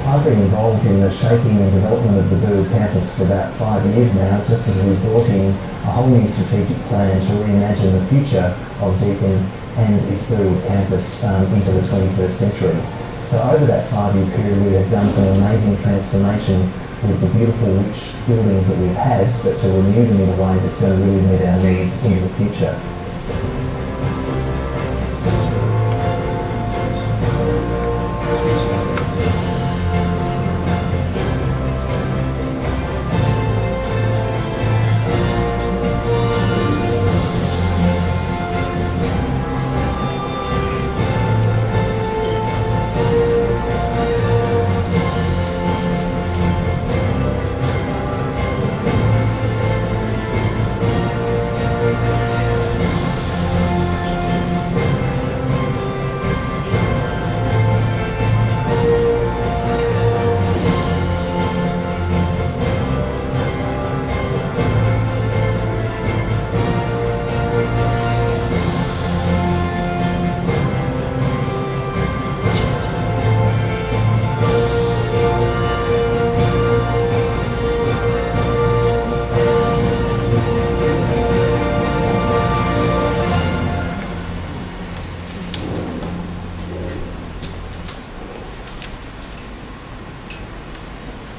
S6: I've been involved in the shaping and development of the Burwood campus for about 5 years now, just as we brought in a whole new strategic plan to reimagine the future of Deakin and East Burwood campus into the 21st century. So over that 5-year period we have done some amazing transformation with the beautiful rich buildings that we've had, but to renew them in a way that's going to really meet our needs into the future.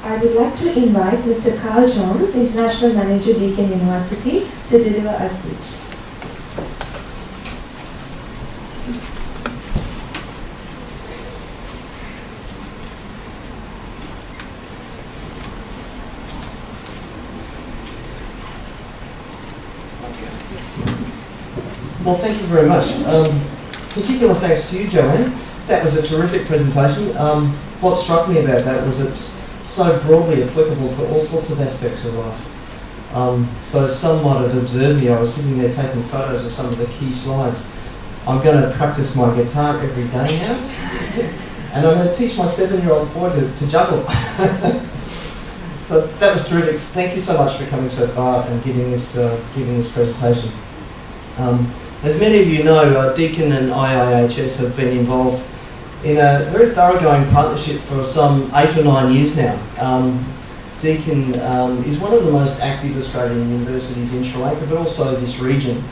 S17: I would like to invite Mr. Carl Jones, International Manager, Deakin University, to deliver a speech.
S4: Well, thank you very much. Particular thanks to you, Johanne. That was a terrific presentation. What struck me about that was it's so broadly applicable to all sorts of aspects of life. So some might have observed me. I was sitting there taking photos of some of the key slides. I'm going to practice my guitar every day now, and I'm going to teach my 7-year-old boy to juggle. So that was terrific. Thank you so much for coming so far and giving this presentation. As many of you know, Deakin and IIHS have been involved in a very thoroughgoing partnership for some 8 or 9 years now. Deakin is one of the most active Australian universities in Sri Lanka, but also this region.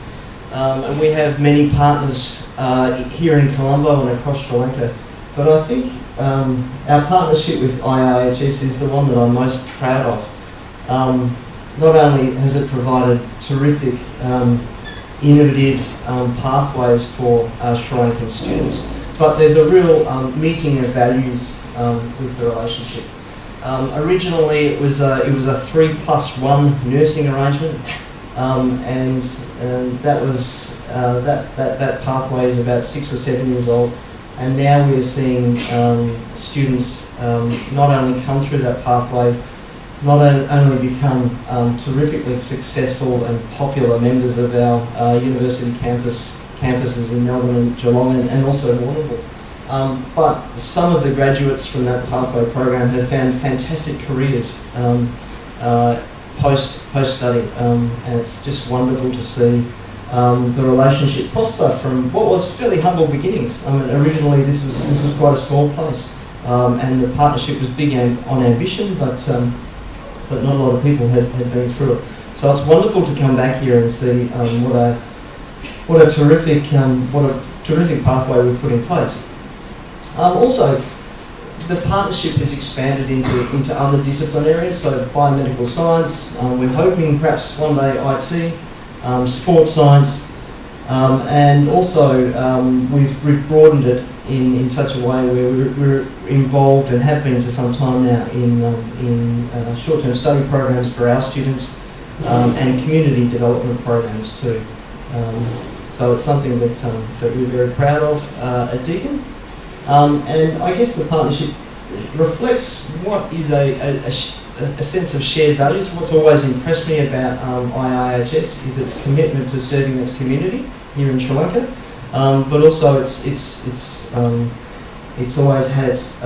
S4: And we have many partners here in Colombo and across Sri Lanka. But I think our partnership with IIHS is the one that I'm most proud of. Not only has it provided terrific innovative pathways for Sri Lankan students, but there's a real meeting of values with the relationship. Originally, it was a 3+1 nursing arrangement, and that was that pathway is about 6 or 7 years old, and now we're seeing students not only come through that pathway, not only become terrifically successful and popular members of our university campuses in Melbourne and Geelong and also Warrnambool. But some of the graduates from that pathway program have found fantastic careers post-study, and it's just wonderful to see the relationship prosper from what was fairly humble beginnings. I mean, originally this was quite a small place, and the partnership was big on ambition, but not a lot of people had been through it. So it's wonderful to come back here and see what a terrific pathway we've put in place. Also, the partnership has expanded into other discipline areas, so biomedical science. We're hoping perhaps one day IT, sports science, and also we've broadened it in such a way where we're involved and have been for some time now in short-term study programs for our students and community development programs too. So it's something that we're very proud of at Deakin. And I guess the partnership reflects what is a sense of shared values. What's always impressed me about IIHS is its commitment to serving its community here in Sri Lanka, but also it's always had its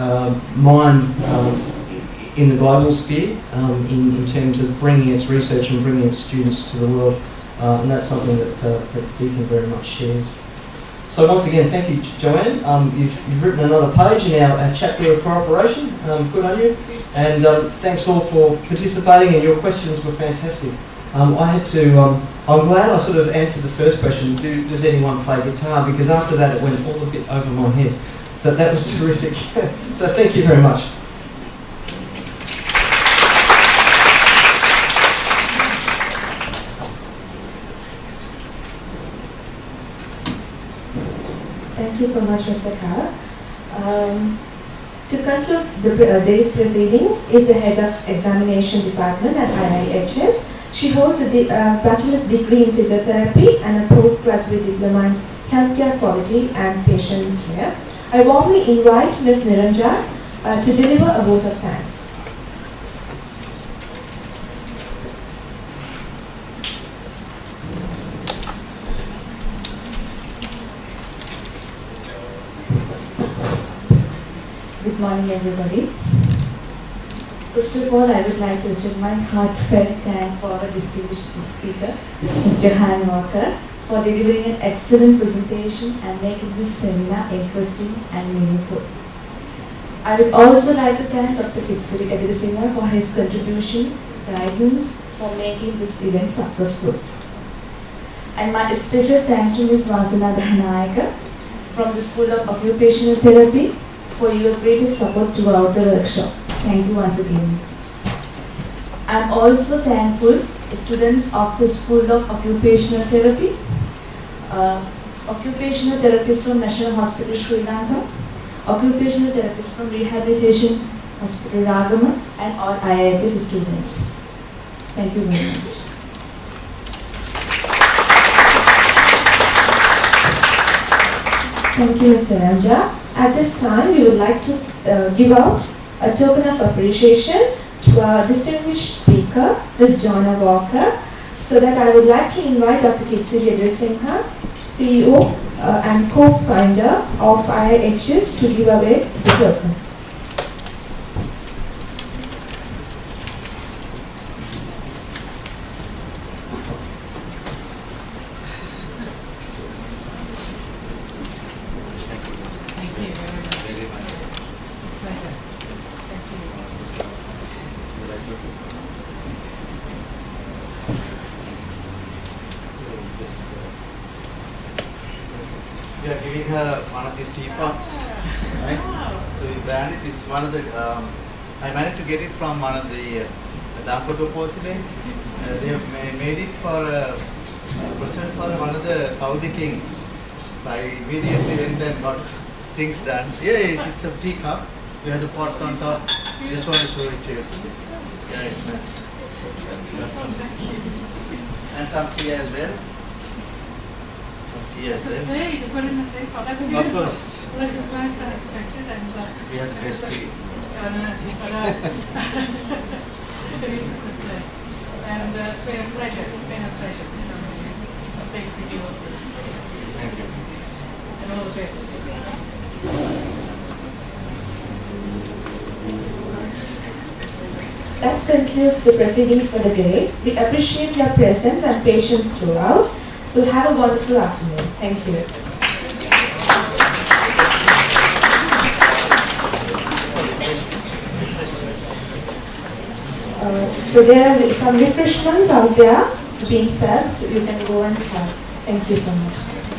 S4: mind in the global sphere in terms of bringing its research and bringing its students to the world, and that's something that Deakin very much shares. So once again, thank you, Johanne. You've written another page in our chapter of cooperation. Good on you. And thanks all for participating, and your questions were fantastic. I'm glad I sort of answered the first question, does anyone play guitar? Because after that it went all a bit over my head. But that was terrific. So thank you very much.
S17: Thank you so much, Mr. Carr. To conclude the day's proceedings is the head of examination department at IIHS. She holds a bachelor's degree in physiotherapy and a postgraduate diploma in healthcare quality and patient care. I warmly invite Ms. Niranjan to deliver a vote of thanks. Good morning, everybody. First of all, I would like to extend my heartfelt thanks for our distinguished speaker, Ms. Johanne for delivering an excellent presentation and making this seminar interesting and meaningful. I would also like to thank Dr. Kitsuri Kadirisinha for his contribution, guidance for making this event successful. And my special thanks to Ms. Vasana Dhanayaka from the School of Occupational Therapy for your greatest support throughout the workshop. Thank you once again. I am also thankful to students of the School of Occupational Therapy, occupational therapists from National Hospital Sri Lanka, occupational therapists from Rehabilitation Hospital Ragama, and all IITS students. Thank you very much. Thank you, Ms. Niranjan. At this time, we would like to give out a token of appreciation to our distinguished speaker, Ms. Johanne Walker. So that I would like to invite Dr. Kitsuri Kadirisinha, CEO and co-founder of IIHS, to give away the token.
S2: We are giving her one of these teapots, right? So we brand it. This is one of the. I managed to get it from one of the Dampoto porcelain. They have made it for a present for one of the Saudi kings. So I immediately went and got things done. Yes, it's a teacup. You have the pot on top. Just want to show it to you. Yeah, it's nice. That's something. And some tea as well. Yes,
S3: so today you put in the tray for that's
S2: of course.
S3: Well, this is nice and expected, and
S2: we have the best tea.
S3: And it's been a pleasure. It's been a pleasure to speak with you.
S2: Thank you.
S3: And all the best.
S17: That concludes the proceedings for the day. We appreciate your presence and patience throughout. So have a wonderful afternoon. Thank you. So there are some refreshments out there being served, so you can go and have. Thank you so much.